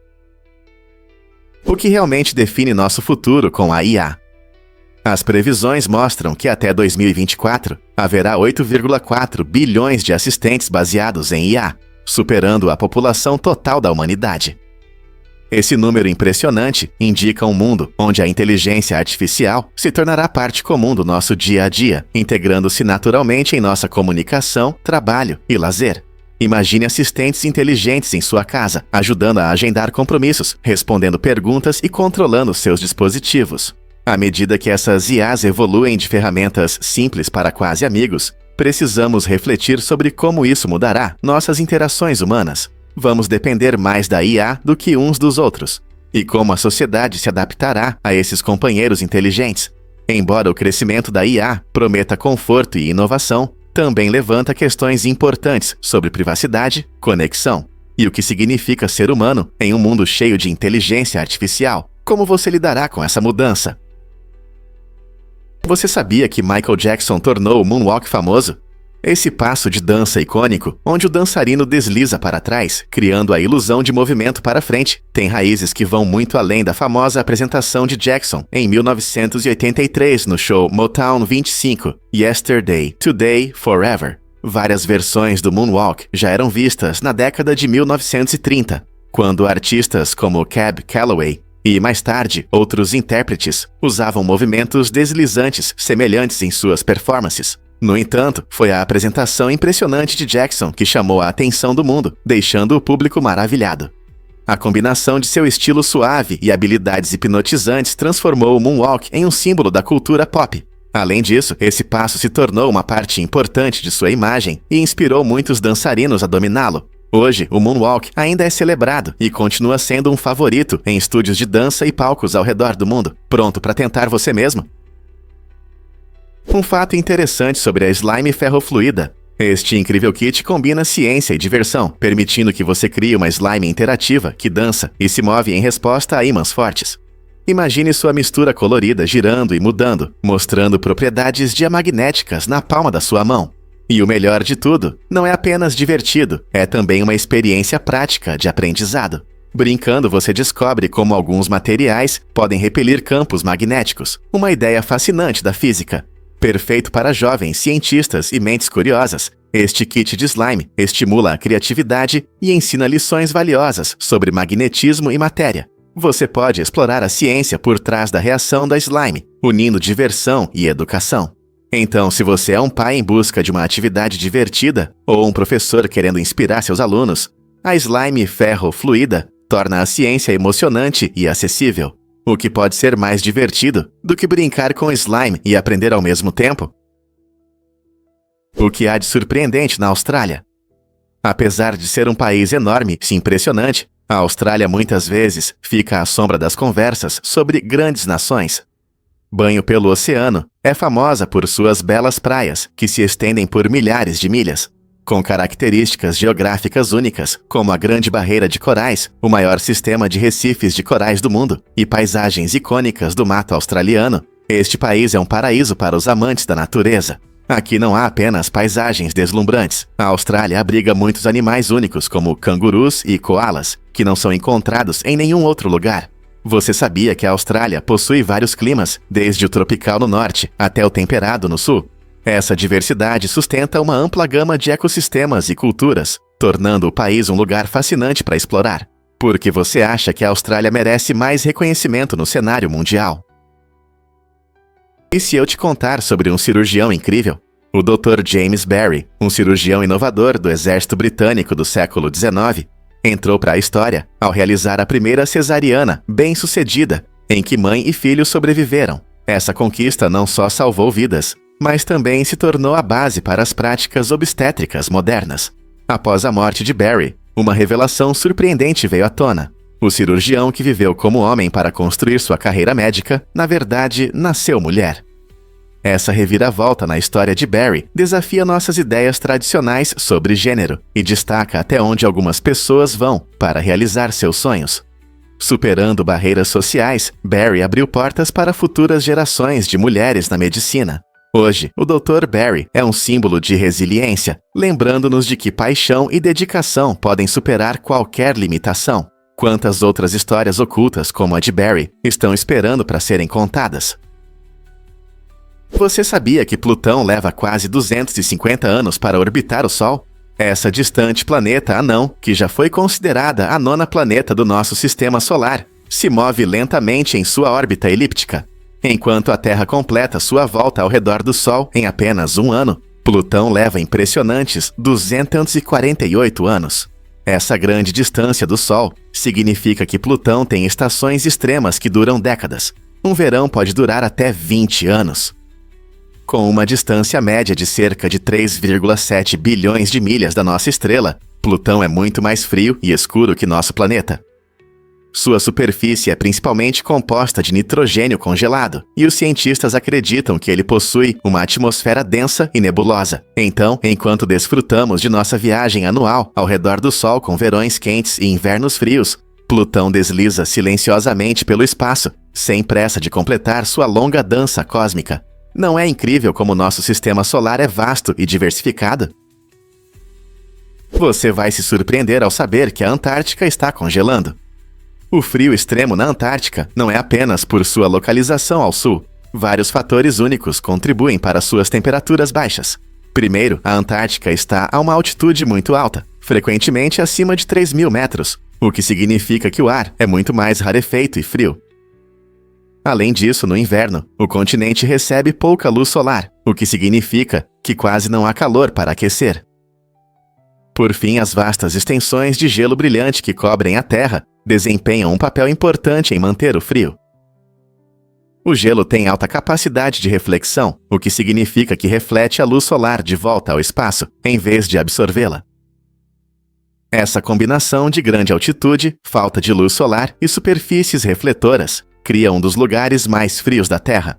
A: O que realmente define nosso futuro com a IA? As previsões mostram que até 2024 haverá 8,4 bilhões de assistentes baseados em IA, superando a população total da humanidade. Esse número impressionante indica um mundo onde a inteligência artificial se tornará parte comum do nosso dia a dia, integrando-se naturalmente em nossa comunicação, trabalho e lazer. Imagine assistentes inteligentes em sua casa, ajudando a agendar compromissos, respondendo perguntas e controlando seus dispositivos. À medida que essas IAs evoluem de ferramentas simples para quase amigos, precisamos refletir sobre como isso mudará nossas interações humanas. Vamos depender mais da IA do que uns dos outros. E como a sociedade se adaptará a esses companheiros inteligentes? Embora o crescimento da IA prometa conforto e inovação, também levanta questões importantes sobre privacidade, conexão e o que significa ser humano em um mundo cheio de inteligência artificial. Como você lidará com essa mudança? Você sabia que Michael Jackson tornou o moonwalk famoso? Esse passo de dança icônico, onde o dançarino desliza para trás, criando a ilusão de movimento para frente, tem raízes que vão muito além da famosa apresentação de Jackson em 1983 no show Motown 25, Yesterday, Today, Forever. Várias versões do moonwalk já eram vistas na década de 1930, quando artistas como Cab Calloway e, mais tarde, outros intérpretes usavam movimentos deslizantes semelhantes em suas performances. No entanto, foi a apresentação impressionante de Jackson que chamou a atenção do mundo, deixando o público maravilhado. A combinação de seu estilo suave e habilidades hipnotizantes transformou o moonwalk em um símbolo da cultura pop. Além disso, esse passo se tornou uma parte importante de sua imagem e inspirou muitos dançarinos a dominá-lo. Hoje, o moonwalk ainda é celebrado e continua sendo um favorito em estúdios de dança e palcos ao redor do mundo. Pronto para tentar você mesmo? Um fato interessante sobre a Slime Ferrofluida. Este incrível kit combina ciência e diversão, permitindo que você crie uma slime interativa que dança e se move em resposta a ímãs fortes. Imagine sua mistura colorida girando e mudando, mostrando propriedades diamagnéticas na palma da sua mão. E o melhor de tudo, não é apenas divertido, é também uma experiência prática de aprendizado. Brincando, você descobre como alguns materiais podem repelir campos magnéticos, uma ideia fascinante da física. Perfeito para jovens cientistas e mentes curiosas, este kit de slime estimula a criatividade e ensina lições valiosas sobre magnetismo e matéria. Você pode explorar a ciência por trás da reação da slime, unindo diversão e educação. Então, se você é um pai em busca de uma atividade divertida ou um professor querendo inspirar seus alunos, a Slime Ferro Fluida torna a ciência emocionante e acessível. O que pode ser mais divertido do que brincar com slime e aprender ao mesmo tempo? O que há de surpreendente na Austrália? Apesar de ser um país enorme e impressionante, a Austrália muitas vezes fica à sombra das conversas sobre grandes nações. Banho pelo oceano é famosa por suas belas praias, que se estendem por milhares de milhas. Com características geográficas únicas, como a Grande Barreira de Corais, o maior sistema de recifes de corais do mundo, e paisagens icônicas do mato australiano, este país é um paraíso para os amantes da natureza. Aqui não há apenas paisagens deslumbrantes. A Austrália abriga muitos animais únicos, como cangurus e koalas, que não são encontrados em nenhum outro lugar. Você sabia que a Austrália possui vários climas, desde o tropical no norte até o temperado no sul? Essa diversidade sustenta uma ampla gama de ecossistemas e culturas, tornando o país um lugar fascinante para explorar. Por que você acha que a Austrália merece mais reconhecimento no cenário mundial? E se eu te contar sobre um cirurgião incrível? O Dr. James Barry, um cirurgião inovador do exército britânico do século XIX, entrou para a história ao realizar a primeira cesariana bem-sucedida, em que mãe e filho sobreviveram. Essa conquista não só salvou vidas, mas também se tornou a base para as práticas obstétricas modernas. Após a morte de Barry, uma revelação surpreendente veio à tona. O cirurgião que viveu como homem para construir sua carreira médica, na verdade, nasceu mulher. Essa reviravolta na história de Barry desafia nossas ideias tradicionais sobre gênero e destaca até onde algumas pessoas vão para realizar seus sonhos. Superando barreiras sociais, Barry abriu portas para futuras gerações de mulheres na medicina. Hoje, o Dr. Barry é um símbolo de resiliência, lembrando-nos de que paixão e dedicação podem superar qualquer limitação. Quantas outras histórias ocultas como a de Barry estão esperando para serem contadas? Você sabia que Plutão leva quase 250 anos para orbitar o Sol? Essa distante planeta anão, que já foi considerada a nona planeta do nosso sistema solar, se move lentamente em sua órbita elíptica. Enquanto a Terra completa sua volta ao redor do Sol em apenas um ano, Plutão leva impressionantes 248 anos. Essa grande distância do Sol significa que Plutão tem estações extremas que duram décadas. Um verão pode durar até 20 anos. Com uma distância média de cerca de 3,7 bilhões de milhas da nossa estrela, Plutão é muito mais frio e escuro que nosso planeta. Sua superfície é principalmente composta de nitrogênio congelado, e os cientistas acreditam que ele possui uma atmosfera densa e nebulosa. Então, enquanto desfrutamos de nossa viagem anual ao redor do Sol com verões quentes e invernos frios, Plutão desliza silenciosamente pelo espaço, sem pressa de completar sua longa dança cósmica. Não é incrível como nosso sistema solar é vasto e diversificado? Você vai se surpreender ao saber que a Antártica está congelando. O frio extremo na Antártica não é apenas por sua localização ao sul. Vários fatores únicos contribuem para suas temperaturas baixas. Primeiro, a Antártica está a uma altitude muito alta, frequentemente acima de 3.000 metros, o que significa que o ar é muito mais rarefeito e frio. Além disso, no inverno, o continente recebe pouca luz solar, o que significa que quase não há calor para aquecer. Por fim, as vastas extensões de gelo brilhante que cobrem a Terra desempenham um papel importante em manter o frio. O gelo tem alta capacidade de reflexão, o que significa que reflete a luz solar de volta ao espaço, em vez de absorvê-la. Essa combinação de grande altitude, falta de luz solar e superfícies refletoras cria um dos lugares mais frios da Terra.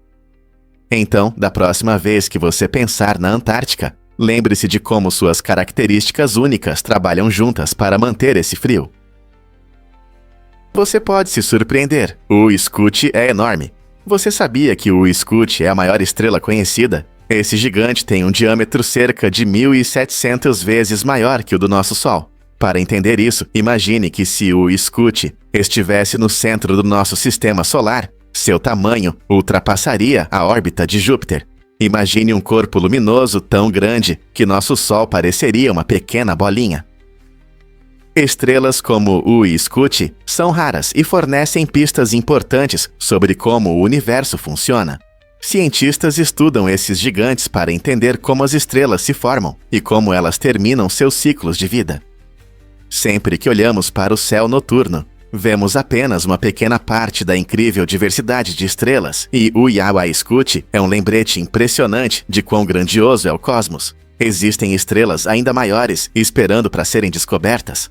A: Então, da próxima vez que você pensar na Antártica, lembre-se de como suas características únicas trabalham juntas para manter esse frio. Você pode se surpreender, o Scoot é enorme. Você sabia que o Scoot é a maior estrela conhecida? Esse gigante tem um diâmetro cerca de 1.700 vezes maior que o do nosso Sol. Para entender isso, imagine que se o Scoot estivesse no centro do nosso sistema solar, seu tamanho ultrapassaria a órbita de Júpiter. Imagine um corpo luminoso tão grande que nosso Sol pareceria uma pequena bolinha. Estrelas como o Scoot são raras e fornecem pistas importantes sobre como o universo funciona. Cientistas estudam esses gigantes para entender como as estrelas se formam e como elas terminam seus ciclos de vida. Sempre que olhamos para o céu noturno, vemos apenas uma pequena parte da incrível diversidade de estrelas, e o Yawa Scoot é um lembrete impressionante de quão grandioso é o cosmos. Existem estrelas ainda maiores esperando para serem descobertas.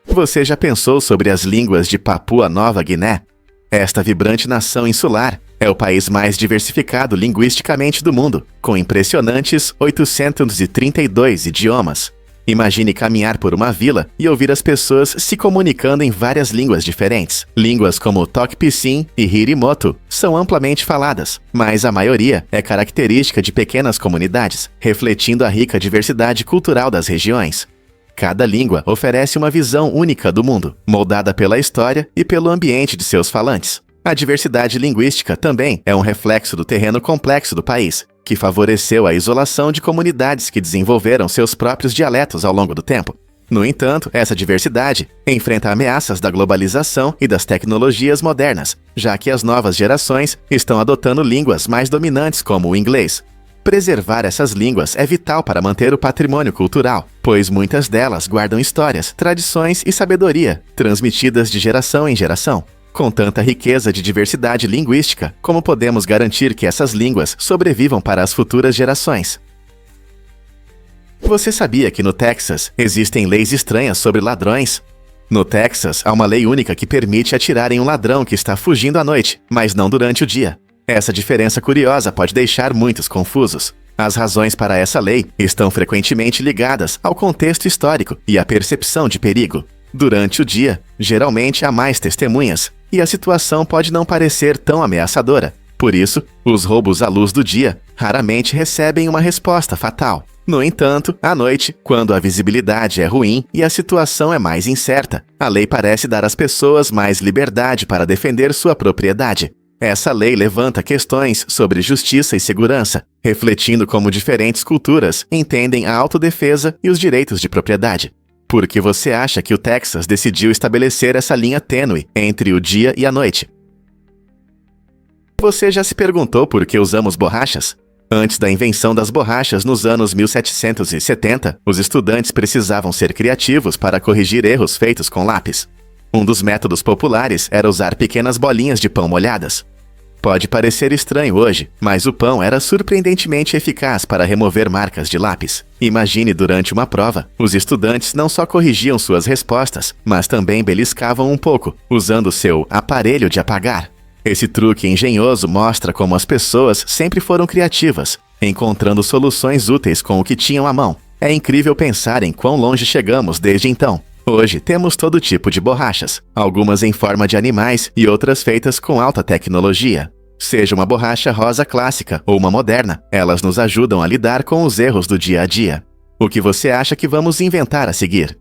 A: Você já pensou sobre as línguas de Papua Nova Guiné? Esta vibrante nação insular é o país mais diversificado linguisticamente do mundo, com impressionantes 832 idiomas. Imagine caminhar por uma vila e ouvir as pessoas se comunicando em várias línguas diferentes. Línguas como Tok-Pisin e Hirimoto são amplamente faladas, mas a maioria é característica de pequenas comunidades, refletindo a rica diversidade cultural das regiões. Cada língua oferece uma visão única do mundo, moldada pela história e pelo ambiente de seus falantes. A diversidade linguística também é um reflexo do terreno complexo do país, que favoreceu a isolação de comunidades que desenvolveram seus próprios dialetos ao longo do tempo. No entanto, essa diversidade enfrenta ameaças da globalização e das tecnologias modernas, já que as novas gerações estão adotando línguas mais dominantes como o inglês. Preservar essas línguas é vital para manter o patrimônio cultural, pois muitas delas guardam histórias, tradições e sabedoria, transmitidas de geração em geração. Com tanta riqueza de diversidade linguística, como podemos garantir que essas línguas sobrevivam para as futuras gerações? Você sabia que no Texas existem leis estranhas sobre ladrões? No Texas, há uma lei única que permite atirar em um ladrão que está fugindo à noite, mas não durante o dia. Essa diferença curiosa pode deixar muitos confusos. As razões para essa lei estão frequentemente ligadas ao contexto histórico e à percepção de perigo. Durante o dia, geralmente há mais testemunhas, e a situação pode não parecer tão ameaçadora. Por isso, os roubos à luz do dia raramente recebem uma resposta fatal. No entanto, à noite, quando a visibilidade é ruim e a situação é mais incerta, a lei parece dar às pessoas mais liberdade para defender sua propriedade. Essa lei levanta questões sobre justiça e segurança, refletindo como diferentes culturas entendem a autodefesa e os direitos de propriedade. Por que você acha que o Texas decidiu estabelecer essa linha tênue entre o dia e a noite? Você já se perguntou por que usamos borrachas? Antes da invenção das borrachas nos anos 1770, os estudantes precisavam ser criativos para corrigir erros feitos com lápis. Um dos métodos populares era usar pequenas bolinhas de pão molhadas. Pode parecer estranho hoje, mas o pão era surpreendentemente eficaz para remover marcas de lápis. Imagine durante uma prova, os estudantes não só corrigiam suas respostas, mas também beliscavam um pouco, usando seu aparelho de apagar. Esse truque engenhoso mostra como as pessoas sempre foram criativas, encontrando soluções úteis com o que tinham à mão. É incrível pensar em quão longe chegamos desde então. Hoje temos todo tipo de borrachas, algumas em forma de animais e outras feitas com alta tecnologia. Seja uma borracha rosa clássica ou uma moderna, elas nos ajudam a lidar com os erros do dia a dia. O que você acha que vamos inventar a seguir?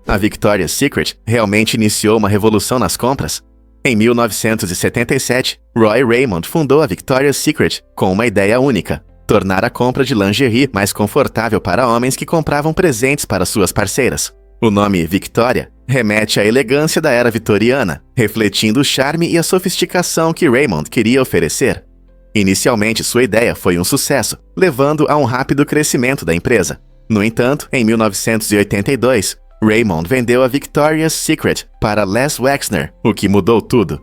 A: A Victoria's Secret realmente iniciou uma revolução nas compras? Em 1977, Roy Raymond fundou a Victoria's Secret com uma ideia única: tornar a compra de lingerie mais confortável para homens que compravam presentes para suas parceiras. O nome Victoria remete à elegância da era vitoriana, refletindo o charme e a sofisticação que Raymond queria oferecer. Inicialmente, sua ideia foi um sucesso, levando a um rápido crescimento da empresa. No entanto, em 1982, Raymond vendeu a Victoria's Secret para Les Wexner, o que mudou tudo.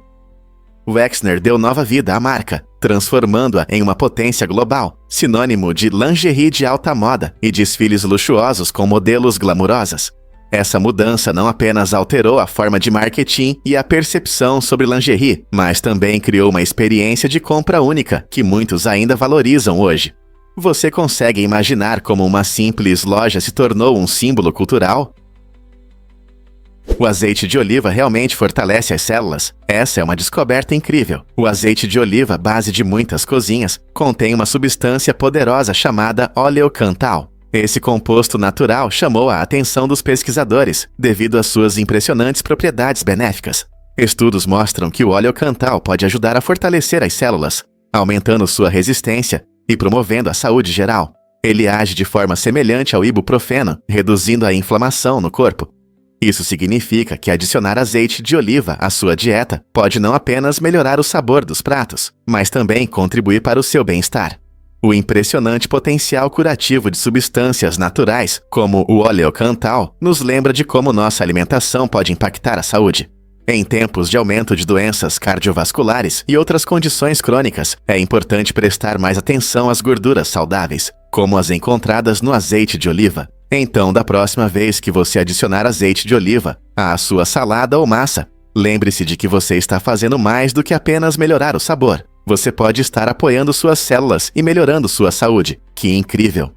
A: Wexner deu nova vida à marca, transformando-a em uma potência global, sinônimo de lingerie de alta moda e desfiles luxuosos com modelos glamurosas. Essa mudança não apenas alterou a forma de marketing e a percepção sobre lingerie, mas também criou uma experiência de compra única que muitos ainda valorizam hoje. Você consegue imaginar como uma simples loja se tornou um símbolo cultural? O azeite de oliva realmente fortalece as células? Essa é uma descoberta incrível. O azeite de oliva, base de muitas cozinhas, contém uma substância poderosa chamada oleocantal. Esse composto natural chamou a atenção dos pesquisadores, devido às suas impressionantes propriedades benéficas. Estudos mostram que o oleocantal pode ajudar a fortalecer as células, aumentando sua resistência e promovendo a saúde geral. Ele age de forma semelhante ao ibuprofeno, reduzindo a inflamação no corpo. Isso significa que adicionar azeite de oliva à sua dieta pode não apenas melhorar o sabor dos pratos, mas também contribuir para o seu bem-estar. O impressionante potencial curativo de substâncias naturais, como o oleocantal, nos lembra de como nossa alimentação pode impactar a saúde. Em tempos de aumento de doenças cardiovasculares e outras condições crônicas, é importante prestar mais atenção às gorduras saudáveis, como as encontradas no azeite de oliva. Então, da próxima vez que você adicionar azeite de oliva à sua salada ou massa, lembre-se de que você está fazendo mais do que apenas melhorar o sabor. Você pode estar apoiando suas células e melhorando sua saúde. Que incrível!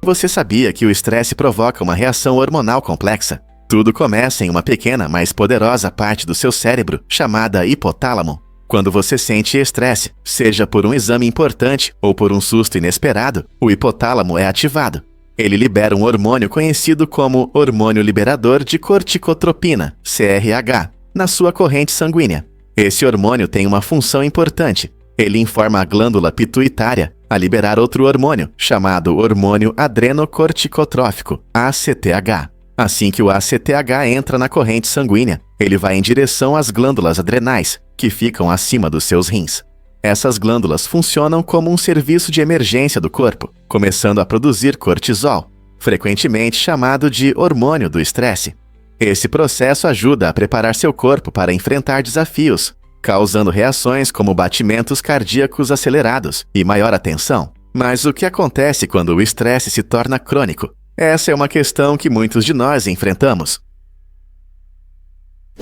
A: Você sabia que o estresse provoca uma reação hormonal complexa? Tudo começa em uma pequena, mas poderosa parte do seu cérebro, chamada hipotálamo. Quando você sente estresse, seja por um exame importante ou por um susto inesperado, o hipotálamo é ativado. Ele libera um hormônio conhecido como hormônio liberador de corticotropina, CRH, na sua corrente sanguínea. Esse hormônio tem uma função importante. Ele informa a glândula pituitária a liberar outro hormônio, chamado hormônio adrenocorticotrófico, ACTH. Assim que o ACTH entra na corrente sanguínea, ele vai em direção às glândulas adrenais, que ficam acima dos seus rins. Essas glândulas funcionam como um serviço de emergência do corpo, começando a produzir cortisol, frequentemente chamado de hormônio do estresse. Esse processo ajuda a preparar seu corpo para enfrentar desafios, causando reações como batimentos cardíacos acelerados e maior atenção. Mas o que acontece quando o estresse se torna crônico? Essa é uma questão que muitos de nós enfrentamos.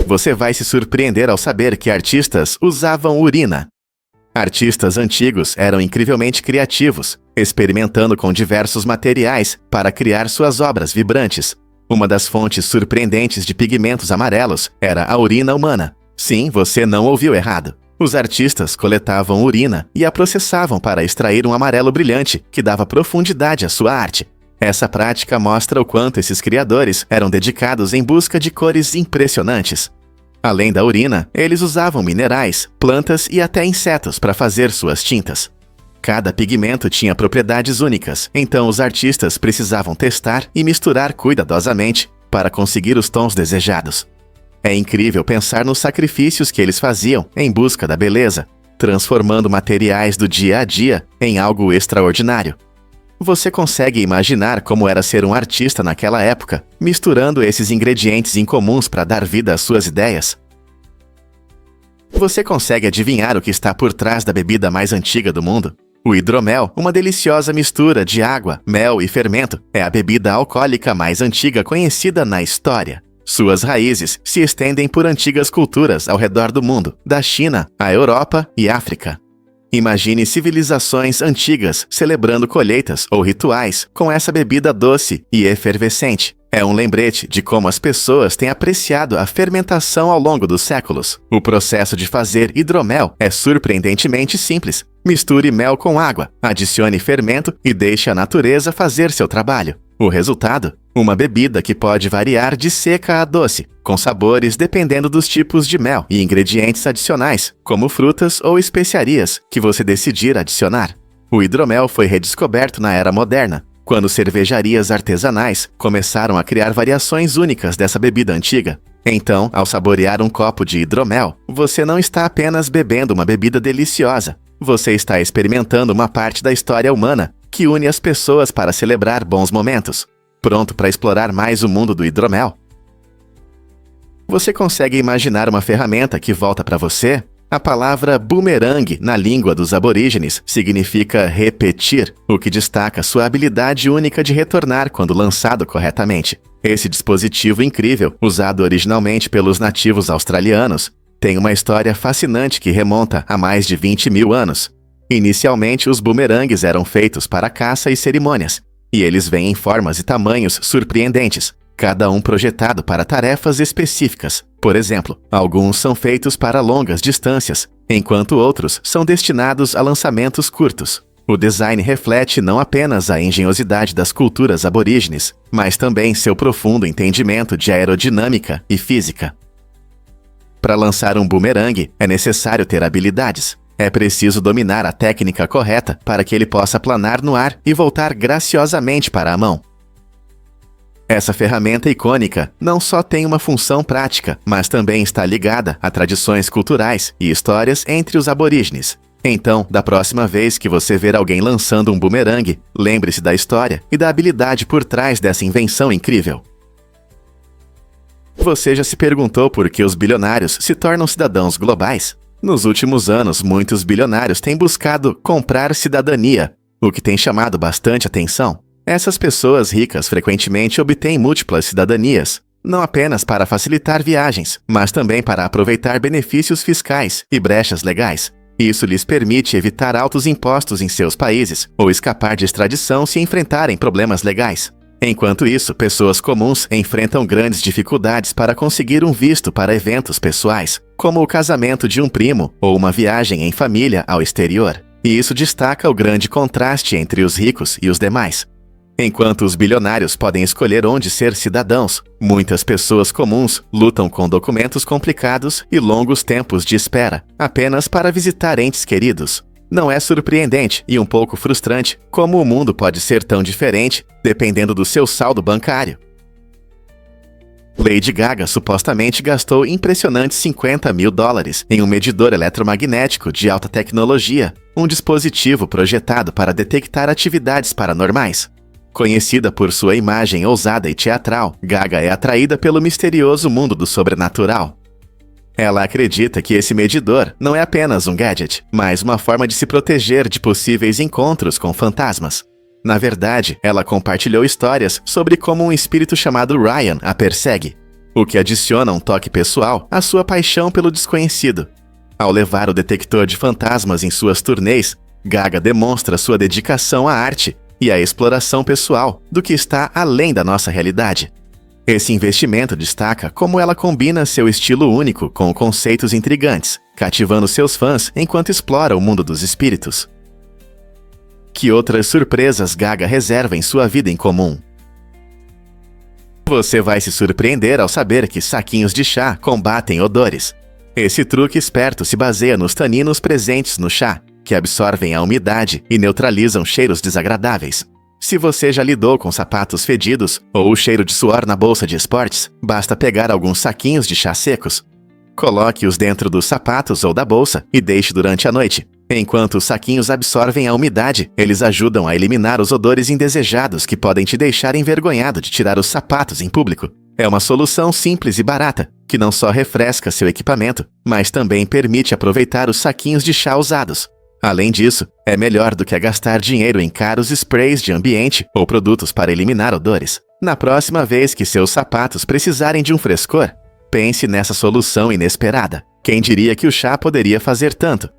A: Você vai se surpreender ao saber que artistas usavam urina. Artistas antigos eram incrivelmente criativos, experimentando com diversos materiais para criar suas obras vibrantes. Uma das fontes surpreendentes de pigmentos amarelos era a urina humana. Sim, você não ouviu errado. Os artistas coletavam urina e a processavam para extrair um amarelo brilhante que dava profundidade à sua arte. Essa prática mostra o quanto esses criadores eram dedicados em busca de cores impressionantes. Além da urina, eles usavam minerais, plantas e até insetos para fazer suas tintas. Cada pigmento tinha propriedades únicas, então os artistas precisavam testar e misturar cuidadosamente para conseguir os tons desejados. É incrível pensar nos sacrifícios que eles faziam em busca da beleza, transformando materiais do dia a dia em algo extraordinário. Você consegue imaginar como era ser um artista naquela época, misturando esses ingredientes incomuns para dar vida às suas ideias? Você consegue adivinhar o que está por trás da bebida mais antiga do mundo? O hidromel, uma deliciosa mistura de água, mel e fermento, é a bebida alcoólica mais antiga conhecida na história. Suas raízes se estendem por antigas culturas ao redor do mundo, da China à Europa e África. Imagine civilizações antigas celebrando colheitas ou rituais com essa bebida doce e efervescente. É um lembrete de como as pessoas têm apreciado a fermentação ao longo dos séculos. O processo de fazer hidromel é surpreendentemente simples. Misture mel com água, adicione fermento e deixe a natureza fazer seu trabalho. O resultado? Uma bebida que pode variar de seca a doce, com sabores dependendo dos tipos de mel e ingredientes adicionais, como frutas ou especiarias, que você decidir adicionar. O hidromel foi redescoberto na Era Moderna, quando cervejarias artesanais começaram a criar variações únicas dessa bebida antiga. Então, ao saborear um copo de hidromel, você não está apenas bebendo uma bebida deliciosa, você está experimentando uma parte da história humana que une as pessoas para celebrar bons momentos. Pronto para explorar mais o mundo do hidromel? Você consegue imaginar uma ferramenta que volta para você? A palavra boomerang na língua dos aborígenes significa repetir, o que destaca sua habilidade única de retornar quando lançado corretamente. Esse dispositivo incrível, usado originalmente pelos nativos australianos, tem uma história fascinante que remonta a mais de 20 mil anos. Inicialmente, os boomerangues eram feitos para caça e cerimônias, e eles vêm em formas e tamanhos surpreendentes, cada um projetado para tarefas específicas. Por exemplo, alguns são feitos para longas distâncias, enquanto outros são destinados a lançamentos curtos. O design reflete não apenas a engenhosidade das culturas aborígenes, mas também seu profundo entendimento de aerodinâmica e física. Para lançar um boomerang, é necessário ter habilidades. É preciso dominar a técnica correta para que ele possa planar no ar e voltar graciosamente para a mão. Essa ferramenta icônica não só tem uma função prática, mas também está ligada a tradições culturais e histórias entre os aborígenes. Então, da próxima vez que você ver alguém lançando um boomerang, lembre-se da história e da habilidade por trás dessa invenção incrível. Você já se perguntou por que os bilionários se tornam cidadãos globais? Nos últimos anos, muitos bilionários têm buscado comprar cidadania, o que tem chamado bastante atenção. Essas pessoas ricas frequentemente obtêm múltiplas cidadanias, não apenas para facilitar viagens, mas também para aproveitar benefícios fiscais e brechas legais. Isso lhes permite evitar altos impostos em seus países ou escapar de extradição se enfrentarem problemas legais. Enquanto isso, pessoas comuns enfrentam grandes dificuldades para conseguir um visto para eventos pessoais, como o casamento de um primo ou uma viagem em família ao exterior. E isso destaca o grande contraste entre os ricos e os demais. Enquanto os bilionários podem escolher onde ser cidadãos, muitas pessoas comuns lutam com documentos complicados e longos tempos de espera, apenas para visitar entes queridos. Não é surpreendente e um pouco frustrante como o mundo pode ser tão diferente dependendo do seu saldo bancário. Lady Gaga supostamente gastou impressionantes $50 mil em um medidor eletromagnético de alta tecnologia, um dispositivo projetado para detectar atividades paranormais. Conhecida por sua imagem ousada e teatral, Gaga é atraída pelo misterioso mundo do sobrenatural. Ela acredita que esse medidor não é apenas um gadget, mas uma forma de se proteger de possíveis encontros com fantasmas. Na verdade, ela compartilhou histórias sobre como um espírito chamado Ryan a persegue, o que adiciona um toque pessoal à sua paixão pelo desconhecido. Ao levar o detector de fantasmas em suas turnês, Gaga demonstra sua dedicação à arte e à exploração pessoal do que está além da nossa realidade. Esse investimento destaca como ela combina seu estilo único com conceitos intrigantes, cativando seus fãs enquanto explora o mundo dos espíritos. Que outras surpresas Gaga reserva em sua vida em comum? Você vai se surpreender ao saber que saquinhos de chá combatem odores. Esse truque esperto se baseia nos taninos presentes no chá, que absorvem a umidade e neutralizam cheiros desagradáveis. Se você já lidou com sapatos fedidos ou o cheiro de suor na bolsa de esportes, basta pegar alguns saquinhos de chá secos. Coloque-os dentro dos sapatos ou da bolsa e deixe durante a noite. Enquanto os saquinhos absorvem a umidade, eles ajudam a eliminar os odores indesejados que podem te deixar envergonhado de tirar os sapatos em público. É uma solução simples e barata, que não só refresca seu equipamento, mas também permite aproveitar os saquinhos de chá usados. Além disso, é melhor do que gastar dinheiro em caros sprays de ambiente ou produtos para eliminar odores. Na próxima vez que seus sapatos precisarem de um frescor, pense nessa solução inesperada. Quem diria que o chá poderia fazer tanto?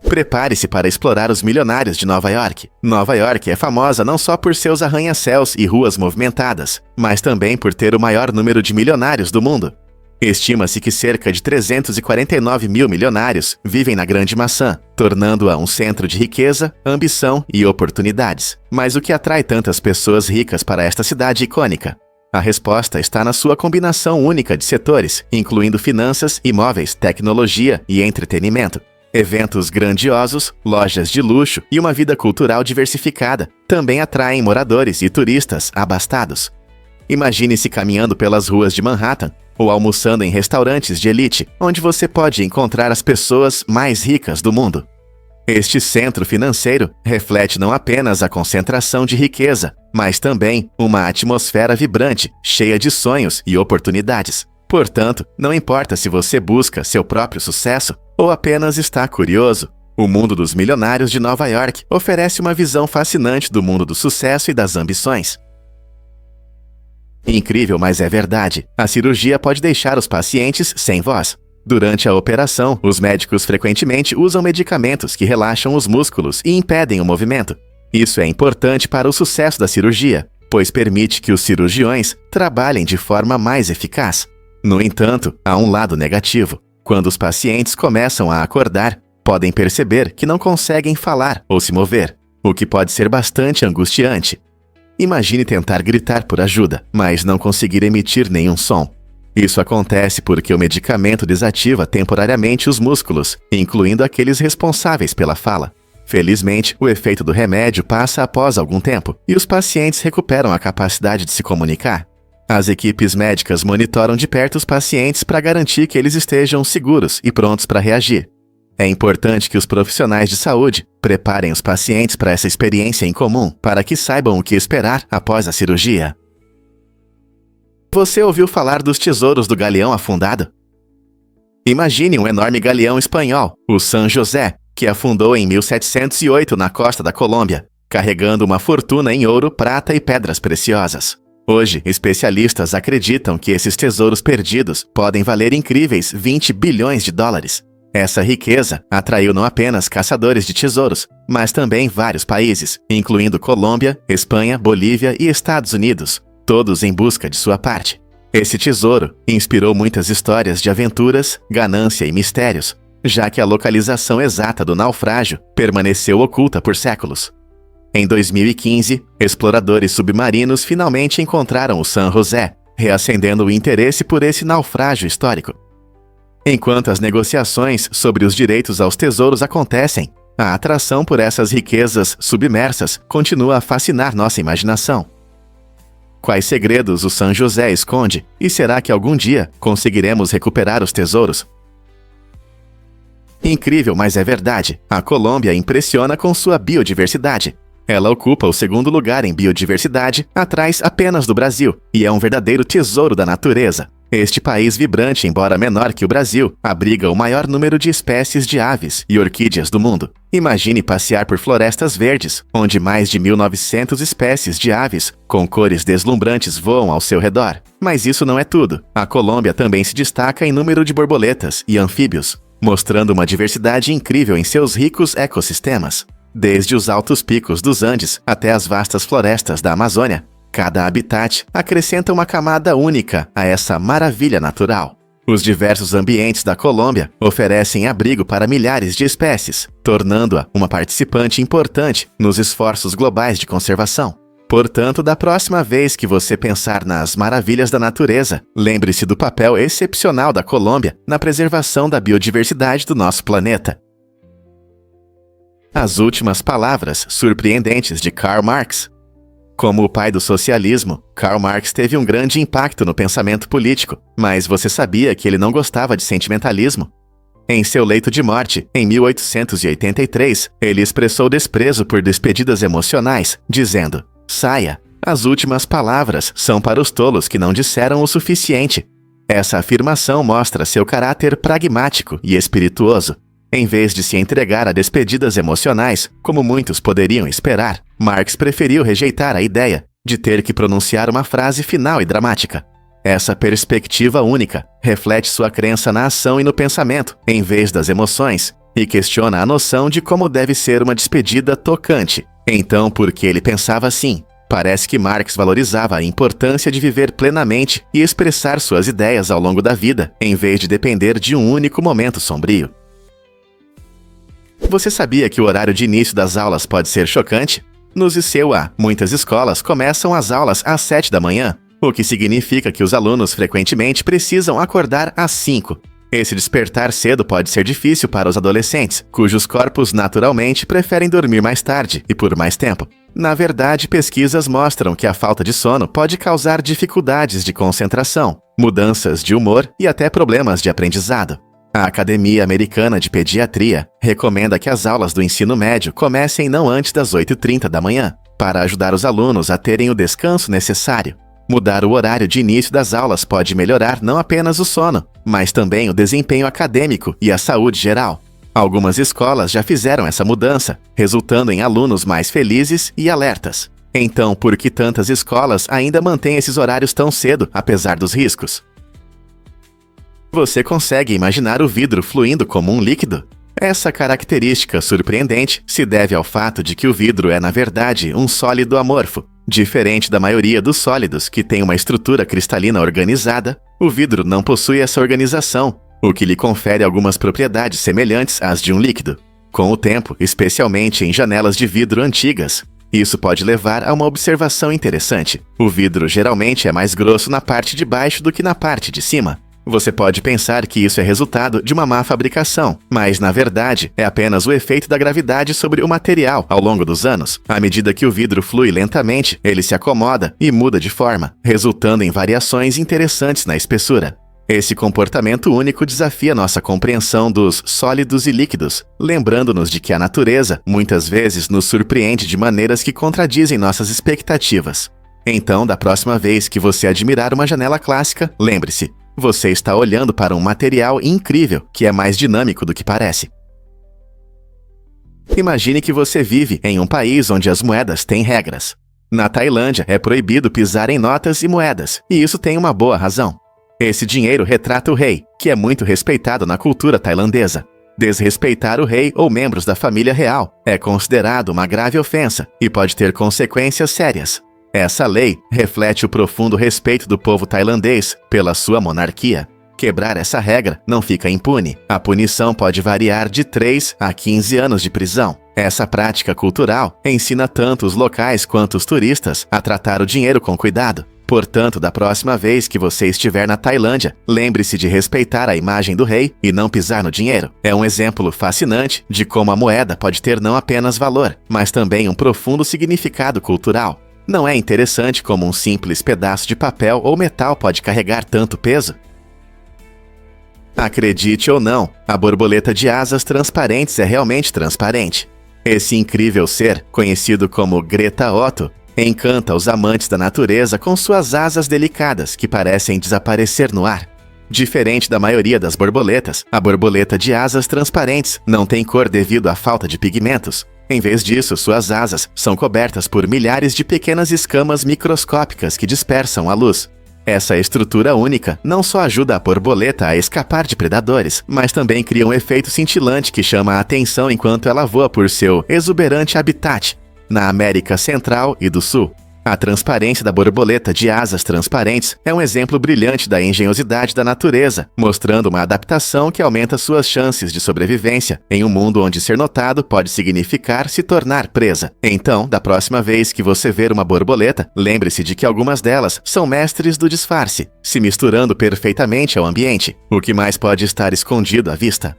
A: Prepare-se para explorar os milionários de Nova York. Nova York é famosa não só por seus arranha-céus e ruas movimentadas, mas também por ter o maior número de milionários do mundo. Estima-se que cerca de 349 mil milionários vivem na Grande Maçã, tornando-a um centro de riqueza, ambição e oportunidades. Mas o que atrai tantas pessoas ricas para esta cidade icônica? A resposta está na sua combinação única de setores, incluindo finanças, imóveis, tecnologia e entretenimento. Eventos grandiosos, lojas de luxo e uma vida cultural diversificada também atraem moradores e turistas abastados. Imagine-se caminhando pelas ruas de Manhattan ou almoçando em restaurantes de elite, onde você pode encontrar as pessoas mais ricas do mundo. Este centro financeiro reflete não apenas a concentração de riqueza, mas também uma atmosfera vibrante, cheia de sonhos e oportunidades. Portanto, não importa se você busca seu próprio sucesso ou apenas está curioso, o mundo dos milionários de Nova York oferece uma visão fascinante do mundo do sucesso e das ambições. Incrível, mas é verdade. A cirurgia pode deixar os pacientes sem voz. Durante a operação, os médicos frequentemente usam medicamentos que relaxam os músculos e impedem o movimento. Isso é importante para o sucesso da cirurgia, pois permite que os cirurgiões trabalhem de forma mais eficaz. No entanto, há um lado negativo. Quando os pacientes começam a acordar, podem perceber que não conseguem falar ou se mover, o que pode ser bastante angustiante. Imagine tentar gritar por ajuda, mas não conseguir emitir nenhum som. Isso acontece porque o medicamento desativa temporariamente os músculos, incluindo aqueles responsáveis pela fala. Felizmente, o efeito do remédio passa após algum tempo, e os pacientes recuperam a capacidade de se comunicar. As equipes médicas monitoram de perto os pacientes para garantir que eles estejam seguros e prontos para reagir. É importante que os profissionais de saúde preparem os pacientes para essa experiência incomum, para que saibam o que esperar após a cirurgia. Você ouviu falar dos tesouros do galeão afundado? Imagine um enorme galeão espanhol, o San José, que afundou em 1708 na costa da Colômbia, carregando uma fortuna em ouro, prata e pedras preciosas. Hoje, especialistas acreditam que esses tesouros perdidos podem valer incríveis 20 bilhões de dólares. Essa riqueza atraiu não apenas caçadores de tesouros, mas também vários países, incluindo Colômbia, Espanha, Bolívia e Estados Unidos, todos em busca de sua parte. Esse tesouro inspirou muitas histórias de aventuras, ganância e mistérios, já que a localização exata do naufrágio permaneceu oculta por séculos. Em 2015, exploradores submarinos finalmente encontraram o San José, reacendendo o interesse por esse naufrágio histórico. Enquanto as negociações sobre os direitos aos tesouros acontecem, a atração por essas riquezas submersas continua a fascinar nossa imaginação. Quais segredos o San José esconde? E será que algum dia conseguiremos recuperar os tesouros? Incrível, mas é verdade. A Colômbia impressiona com sua biodiversidade. Ela ocupa o segundo lugar em biodiversidade, atrás apenas do Brasil, e é um verdadeiro tesouro da natureza. Este país vibrante, embora menor que o Brasil, abriga o maior número de espécies de aves e orquídeas do mundo. Imagine passear por florestas verdes, onde mais de 1.900 espécies de aves, com cores deslumbrantes, voam ao seu redor. Mas isso não é tudo. A Colômbia também se destaca em número de borboletas e anfíbios, mostrando uma diversidade incrível em seus ricos ecossistemas. Desde os altos picos dos Andes até as vastas florestas da Amazônia, cada habitat acrescenta uma camada única a essa maravilha natural. Os diversos ambientes da Colômbia oferecem abrigo para milhares de espécies, tornando-a uma participante importante nos esforços globais de conservação. Portanto, da próxima vez que você pensar nas maravilhas da natureza, lembre-se do papel excepcional da Colômbia na preservação da biodiversidade do nosso planeta. As últimas palavras surpreendentes de Karl Marx. Como o pai do socialismo, Karl Marx teve um grande impacto no pensamento político, mas você sabia que ele não gostava de sentimentalismo? Em seu leito de morte, em 1883, ele expressou desprezo por despedidas emocionais, dizendo: "Saia, as últimas palavras são para os tolos que não disseram o suficiente." Essa afirmação mostra seu caráter pragmático e espirituoso. Em vez de se entregar a despedidas emocionais, como muitos poderiam esperar, Marx preferiu rejeitar a ideia de ter que pronunciar uma frase final e dramática. Essa perspectiva única reflete sua crença na ação e no pensamento, em vez das emoções, e questiona a noção de como deve ser uma despedida tocante. Então, por que ele pensava assim? Parece que Marx valorizava a importância de viver plenamente e expressar suas ideias ao longo da vida, em vez de depender de um único momento sombrio. Você sabia que o horário de início das aulas pode ser chocante? Nos ICEUA, muitas escolas começam as aulas às 7 da manhã, o que significa que os alunos frequentemente precisam acordar às 5. Esse despertar cedo pode ser difícil para os adolescentes, cujos corpos naturalmente preferem dormir mais tarde e por mais tempo. Na verdade, pesquisas mostram que a falta de sono pode causar dificuldades de concentração, mudanças de humor e até problemas de aprendizado. A Academia Americana de Pediatria recomenda que as aulas do ensino médio comecem não antes das 8h30 da manhã, para ajudar os alunos a terem o descanso necessário. Mudar o horário de início das aulas pode melhorar não apenas o sono, mas também o desempenho acadêmico e a saúde geral. Algumas escolas já fizeram essa mudança, resultando em alunos mais felizes e alertas. Então, por que tantas escolas ainda mantêm esses horários tão cedo, apesar dos riscos? Você consegue imaginar o vidro fluindo como um líquido? Essa característica surpreendente se deve ao fato de que o vidro é, na verdade, um sólido amorfo. Diferente da maioria dos sólidos, que tem uma estrutura cristalina organizada, o vidro não possui essa organização, o que lhe confere algumas propriedades semelhantes às de um líquido. Com o tempo, especialmente em janelas de vidro antigas, isso pode levar a uma observação interessante. O vidro geralmente é mais grosso na parte de baixo do que na parte de cima. Você pode pensar que isso é resultado de uma má fabricação, mas na verdade é apenas o efeito da gravidade sobre o material ao longo dos anos. À medida que o vidro flui lentamente, ele se acomoda e muda de forma, resultando em variações interessantes na espessura. Esse comportamento único desafia nossa compreensão dos sólidos e líquidos, lembrando-nos de que a natureza muitas vezes nos surpreende de maneiras que contradizem nossas expectativas. Então, da próxima vez que você admirar uma janela clássica, lembre-se: você está olhando para um material incrível que é mais dinâmico do que parece. Imagine que você vive em um país onde as moedas têm regras. Na Tailândia, é proibido pisar em notas e moedas, e isso tem uma boa razão. Esse dinheiro retrata o rei, que é muito respeitado na cultura tailandesa. Desrespeitar o rei ou membros da família real é considerado uma grave ofensa e pode ter consequências sérias. Essa lei reflete o profundo respeito do povo tailandês pela sua monarquia. Quebrar essa regra não fica impune. A punição pode variar de 3 a 15 anos de prisão. Essa prática cultural ensina tanto os locais quanto os turistas a tratar o dinheiro com cuidado. Portanto, da próxima vez que você estiver na Tailândia, lembre-se de respeitar a imagem do rei e não pisar no dinheiro. É um exemplo fascinante de como a moeda pode ter não apenas valor, mas também um profundo significado cultural. Não é interessante como um simples pedaço de papel ou metal pode carregar tanto peso? Acredite ou não, a borboleta de asas transparentes é realmente transparente. Esse incrível ser, conhecido como Greta Otto, encanta os amantes da natureza com suas asas delicadas que parecem desaparecer no ar. Diferente da maioria das borboletas, a borboleta de asas transparentes não tem cor devido à falta de pigmentos. Em vez disso, suas asas são cobertas por milhares de pequenas escamas microscópicas que dispersam a luz. Essa estrutura única não só ajuda a borboleta a escapar de predadores, mas também cria um efeito cintilante que chama a atenção enquanto ela voa por seu exuberante habitat na América Central e do Sul. A transparência da borboleta de asas transparentes é um exemplo brilhante da engenhosidade da natureza, mostrando uma adaptação que aumenta suas chances de sobrevivência em um mundo onde ser notado pode significar se tornar presa. Então, da próxima vez que você ver uma borboleta, lembre-se de que algumas delas são mestres do disfarce, se misturando perfeitamente ao ambiente, o que mais pode estar escondido à vista.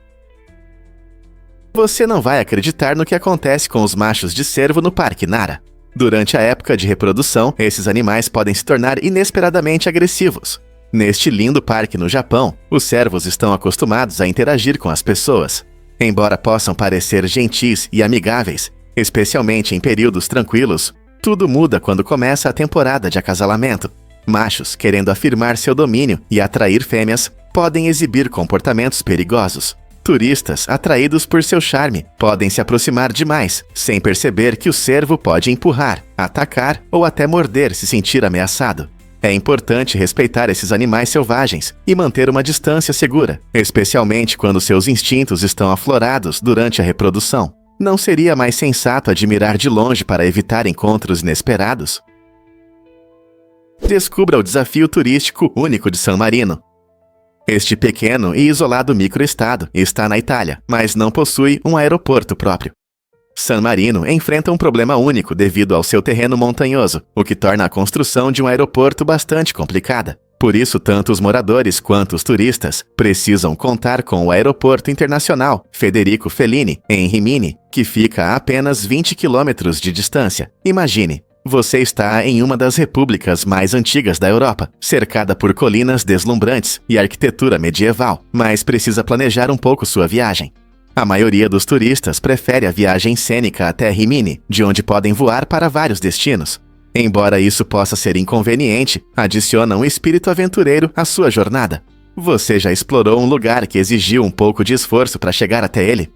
A: Você não vai acreditar no que acontece com os machos de cervo no Parque Nara. Durante a época de reprodução, esses animais podem se tornar inesperadamente agressivos. Neste lindo parque no Japão, os cervos estão acostumados a interagir com as pessoas. Embora possam parecer gentis e amigáveis, especialmente em períodos tranquilos, tudo muda quando começa a temporada de acasalamento. Machos, querendo afirmar seu domínio e atrair fêmeas, podem exibir comportamentos perigosos. Turistas, atraídos por seu charme, podem se aproximar demais, sem perceber que o cervo pode empurrar, atacar ou até morder se sentir ameaçado. É importante respeitar esses animais selvagens e manter uma distância segura, especialmente quando seus instintos estão aflorados durante a reprodução. Não seria mais sensato admirar de longe para evitar encontros inesperados? Descubra o desafio turístico único de San Marino. Este pequeno e isolado microestado está na Itália, mas não possui um aeroporto próprio. San Marino enfrenta um problema único devido ao seu terreno montanhoso, o que torna a construção de um aeroporto bastante complicada. Por isso, tanto os moradores quanto os turistas precisam contar com o Aeroporto Internacional Federico Fellini, em Rimini, que fica a apenas 20 quilômetros de distância. Imagine! Você está em uma das repúblicas mais antigas da Europa, cercada por colinas deslumbrantes e arquitetura medieval, mas precisa planejar um pouco sua viagem. A maioria dos turistas prefere a viagem cênica até Rimini, de onde podem voar para vários destinos. Embora isso possa ser inconveniente, adiciona um espírito aventureiro à sua jornada. Você já explorou um lugar que exigiu um pouco de esforço para chegar até ele?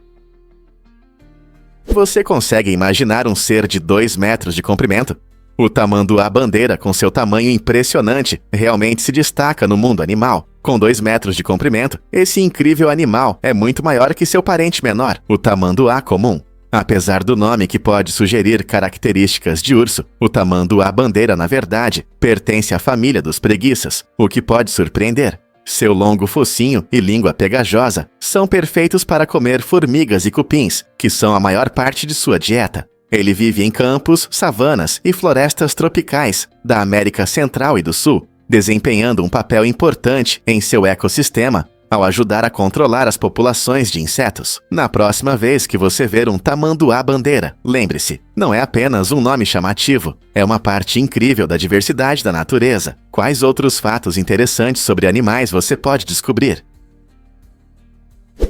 A: Você consegue imaginar um ser de 2 metros de comprimento? O tamanduá-bandeira, com seu tamanho impressionante, realmente se destaca no mundo animal. Com 2 metros de comprimento, esse incrível animal é muito maior que seu parente menor, o tamanduá comum. Apesar do nome que pode sugerir características de urso, o tamanduá-bandeira, na verdade, pertence à família dos preguiças, o que pode surpreender. Seu longo focinho e língua pegajosa são perfeitos para comer formigas e cupins, que são a maior parte de sua dieta. Ele vive em campos, savanas e florestas tropicais da América Central e do Sul, desempenhando um papel importante em seu ecossistema ao ajudar a controlar as populações de insetos. Na próxima vez que você ver um tamanduá-bandeira, lembre-se, não é apenas um nome chamativo, é uma parte incrível da diversidade da natureza. Quais outros fatos interessantes sobre animais você pode descobrir?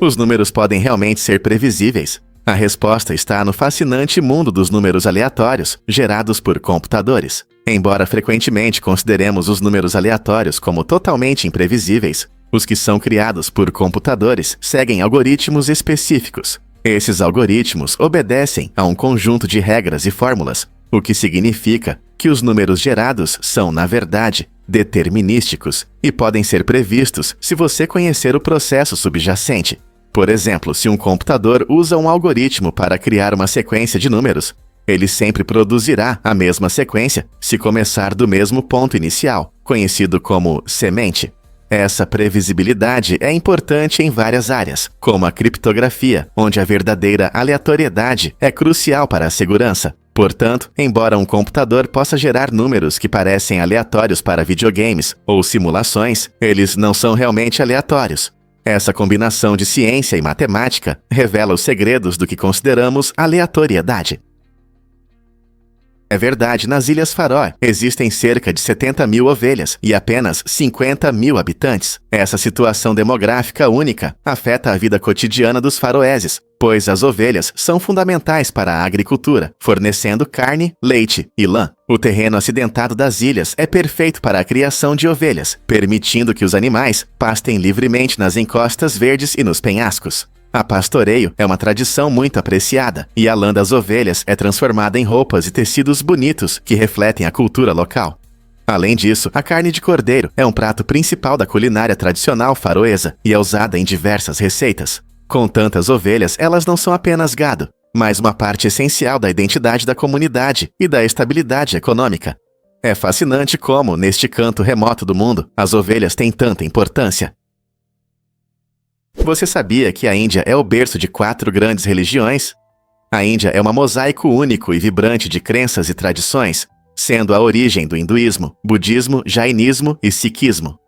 A: Os números podem realmente ser previsíveis. A resposta está no fascinante mundo dos números aleatórios, gerados por computadores. Embora frequentemente consideremos os números aleatórios como totalmente imprevisíveis, os que são criados por computadores seguem algoritmos específicos. Esses algoritmos obedecem a um conjunto de regras e fórmulas, o que significa que os números gerados são, na verdade, determinísticos e podem ser previstos se você conhecer o processo subjacente. Por exemplo, se um computador usa um algoritmo para criar uma sequência de números, ele sempre produzirá a mesma sequência se começar do mesmo ponto inicial, conhecido como semente. Essa previsibilidade é importante em várias áreas, como a criptografia, onde a verdadeira aleatoriedade é crucial para a segurança. Portanto, embora um computador possa gerar números que parecem aleatórios para videogames ou simulações, eles não são realmente aleatórios. Essa combinação de ciência e matemática revela os segredos do que consideramos aleatoriedade. É verdade, nas Ilhas Faroe existem cerca de 70 mil ovelhas e apenas 50 mil habitantes. Essa situação demográfica única afeta a vida cotidiana dos faroeses, pois as ovelhas são fundamentais para a agricultura, fornecendo carne, leite e lã. O terreno acidentado das ilhas é perfeito para a criação de ovelhas, permitindo que os animais pastem livremente nas encostas verdes e nos penhascos. A pastoreio é uma tradição muito apreciada, e a lã das ovelhas é transformada em roupas e tecidos bonitos que refletem a cultura local. Além disso, a carne de cordeiro é um prato principal da culinária tradicional faroesa e é usada em diversas receitas. Com tantas ovelhas, elas não são apenas gado, mas uma parte essencial da identidade da comunidade e da estabilidade econômica. É fascinante como, neste canto remoto do mundo, as ovelhas têm tanta importância. Você sabia que a Índia é o berço de 4 grandes religiões? A Índia é um mosaico único e vibrante de crenças e tradições, sendo a origem do hinduísmo, budismo, jainismo e sikhismo.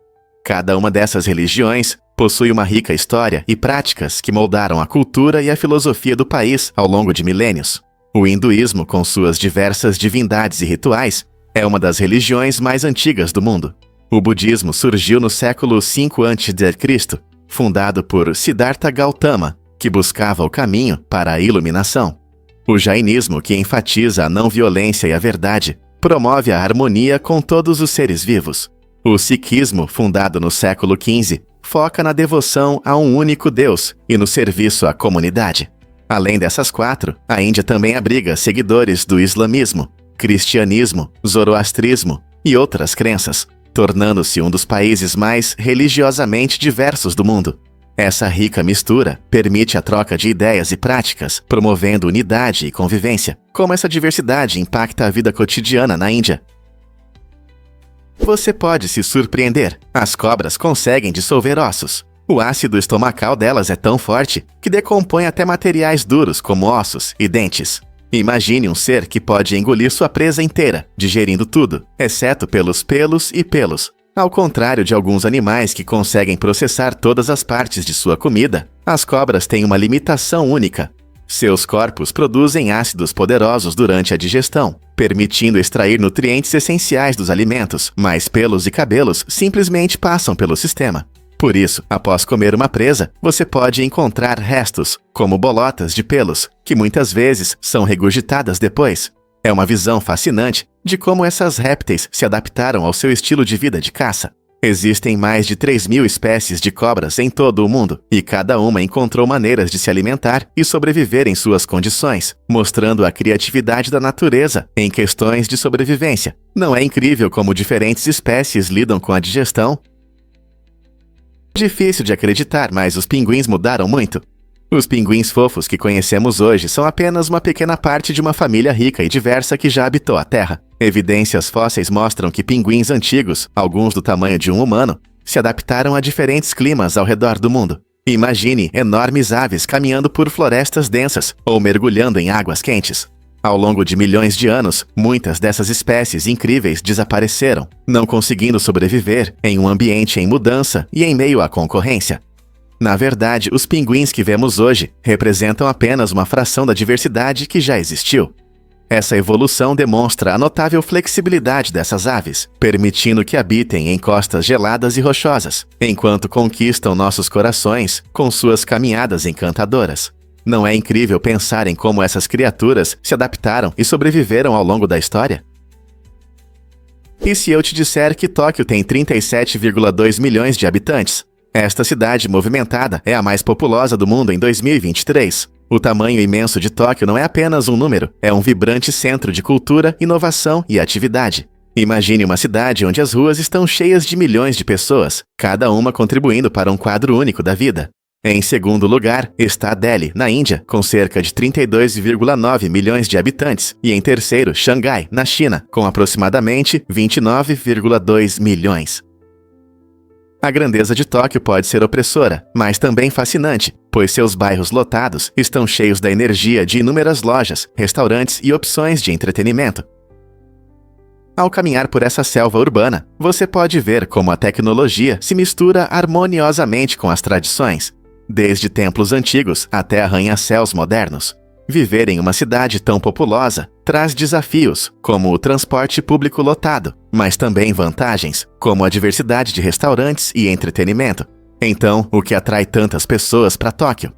A: Cada uma dessas religiões possui uma rica história e práticas que moldaram a cultura e a filosofia do país ao longo de milênios. O hinduísmo, com suas diversas divindades e rituais, é uma das religiões mais antigas do mundo. O budismo surgiu no século V a.C., fundado por Siddhartha Gautama, que buscava o caminho para a iluminação. O jainismo, que enfatiza a não-violência e a verdade, promove a harmonia com todos os seres vivos. O sikhismo, fundado no século XV, foca na devoção a um único Deus e no serviço à comunidade. Além dessas 4, a Índia também abriga seguidores do islamismo, cristianismo, zoroastrismo e outras crenças, tornando-se um dos países mais religiosamente diversos do mundo. Essa rica mistura permite a troca de ideias e práticas, promovendo unidade e convivência. Como essa diversidade impacta a vida cotidiana na Índia? Você pode se surpreender. As cobras conseguem dissolver ossos. O ácido estomacal delas é tão forte que decompõe até materiais duros como ossos e dentes. Imagine um ser que pode engolir sua presa inteira, digerindo tudo, exceto pelos pelos e pelos. Ao contrário de alguns animais que conseguem processar todas as partes de sua comida, as cobras têm uma limitação única. Seus corpos produzem ácidos poderosos durante a digestão, permitindo extrair nutrientes essenciais dos alimentos, mas pelos e cabelos simplesmente passam pelo sistema. Por isso, após comer uma presa, você pode encontrar restos, como bolotas de pelos, que muitas vezes são regurgitadas depois. É uma visão fascinante de como essas répteis se adaptaram ao seu estilo de vida de caça. Existem mais de 3.000 espécies de cobras em todo o mundo, e cada uma encontrou maneiras de se alimentar e sobreviver em suas condições, mostrando a criatividade da natureza em questões de sobrevivência. Não é incrível como diferentes espécies lidam com a digestão? Difícil de acreditar, mas os pinguins mudaram muito. Os pinguins fofos que conhecemos hoje são apenas uma pequena parte de uma família rica e diversa que já habitou a Terra. Evidências fósseis mostram que pinguins antigos, alguns do tamanho de um humano, se adaptaram a diferentes climas ao redor do mundo. Imagine enormes aves caminhando por florestas densas ou mergulhando em águas quentes. Ao longo de milhões de anos, muitas dessas espécies incríveis desapareceram, não conseguindo sobreviver em um ambiente em mudança e em meio à concorrência. Na verdade, os pinguins que vemos hoje representam apenas uma fração da diversidade que já existiu. Essa evolução demonstra a notável flexibilidade dessas aves, permitindo que habitem em costas geladas e rochosas, enquanto conquistam nossos corações com suas caminhadas encantadoras. Não é incrível pensar em como essas criaturas se adaptaram e sobreviveram ao longo da história? E se eu te disser que Tóquio tem 37,2 milhões de habitantes? Esta cidade movimentada é a mais populosa do mundo em 2023. O tamanho imenso de Tóquio não é apenas um número, é um vibrante centro de cultura, inovação e atividade. Imagine uma cidade onde as ruas estão cheias de milhões de pessoas, cada uma contribuindo para um quadro único da vida. Em segundo lugar está Delhi, na Índia, com cerca de 32,9 milhões de habitantes, e em terceiro, Xangai, na China, com aproximadamente 29,2 milhões. A grandeza de Tóquio pode ser opressora, mas também fascinante, pois seus bairros lotados estão cheios da energia de inúmeras lojas, restaurantes e opções de entretenimento. Ao caminhar por essa selva urbana, você pode ver como a tecnologia se mistura harmoniosamente com as tradições. Desde templos antigos até arranha-céus modernos. Viver em uma cidade tão populosa Traz desafios, como o transporte público lotado, mas também vantagens, como a diversidade de restaurantes e entretenimento. Então, o que atrai tantas pessoas para Tóquio?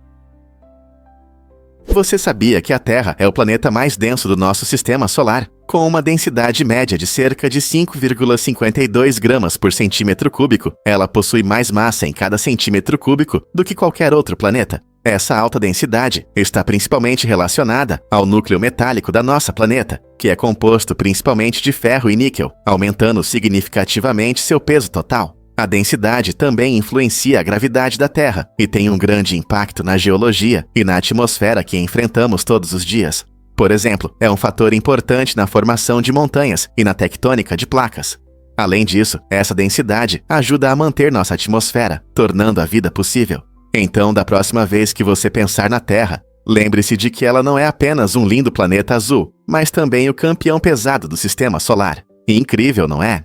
A: Você sabia que a Terra é o planeta mais denso do nosso sistema solar, com uma densidade média de cerca de 5,52 gramas por centímetro cúbico? Ela possui mais massa em cada centímetro cúbico do que qualquer outro planeta. Essa alta densidade está principalmente relacionada ao núcleo metálico da nossa planeta, que é composto principalmente de ferro e níquel, aumentando significativamente seu peso total. A densidade também influencia a gravidade da Terra e tem um grande impacto na geologia e na atmosfera que enfrentamos todos os dias. Por exemplo, é um fator importante na formação de montanhas e na tectônica de placas. Além disso, essa densidade ajuda a manter nossa atmosfera, tornando a vida possível. Então, da próxima vez que você pensar na Terra, lembre-se de que ela não é apenas um lindo planeta azul, mas também o campeão pesado do sistema solar. Incrível, não é?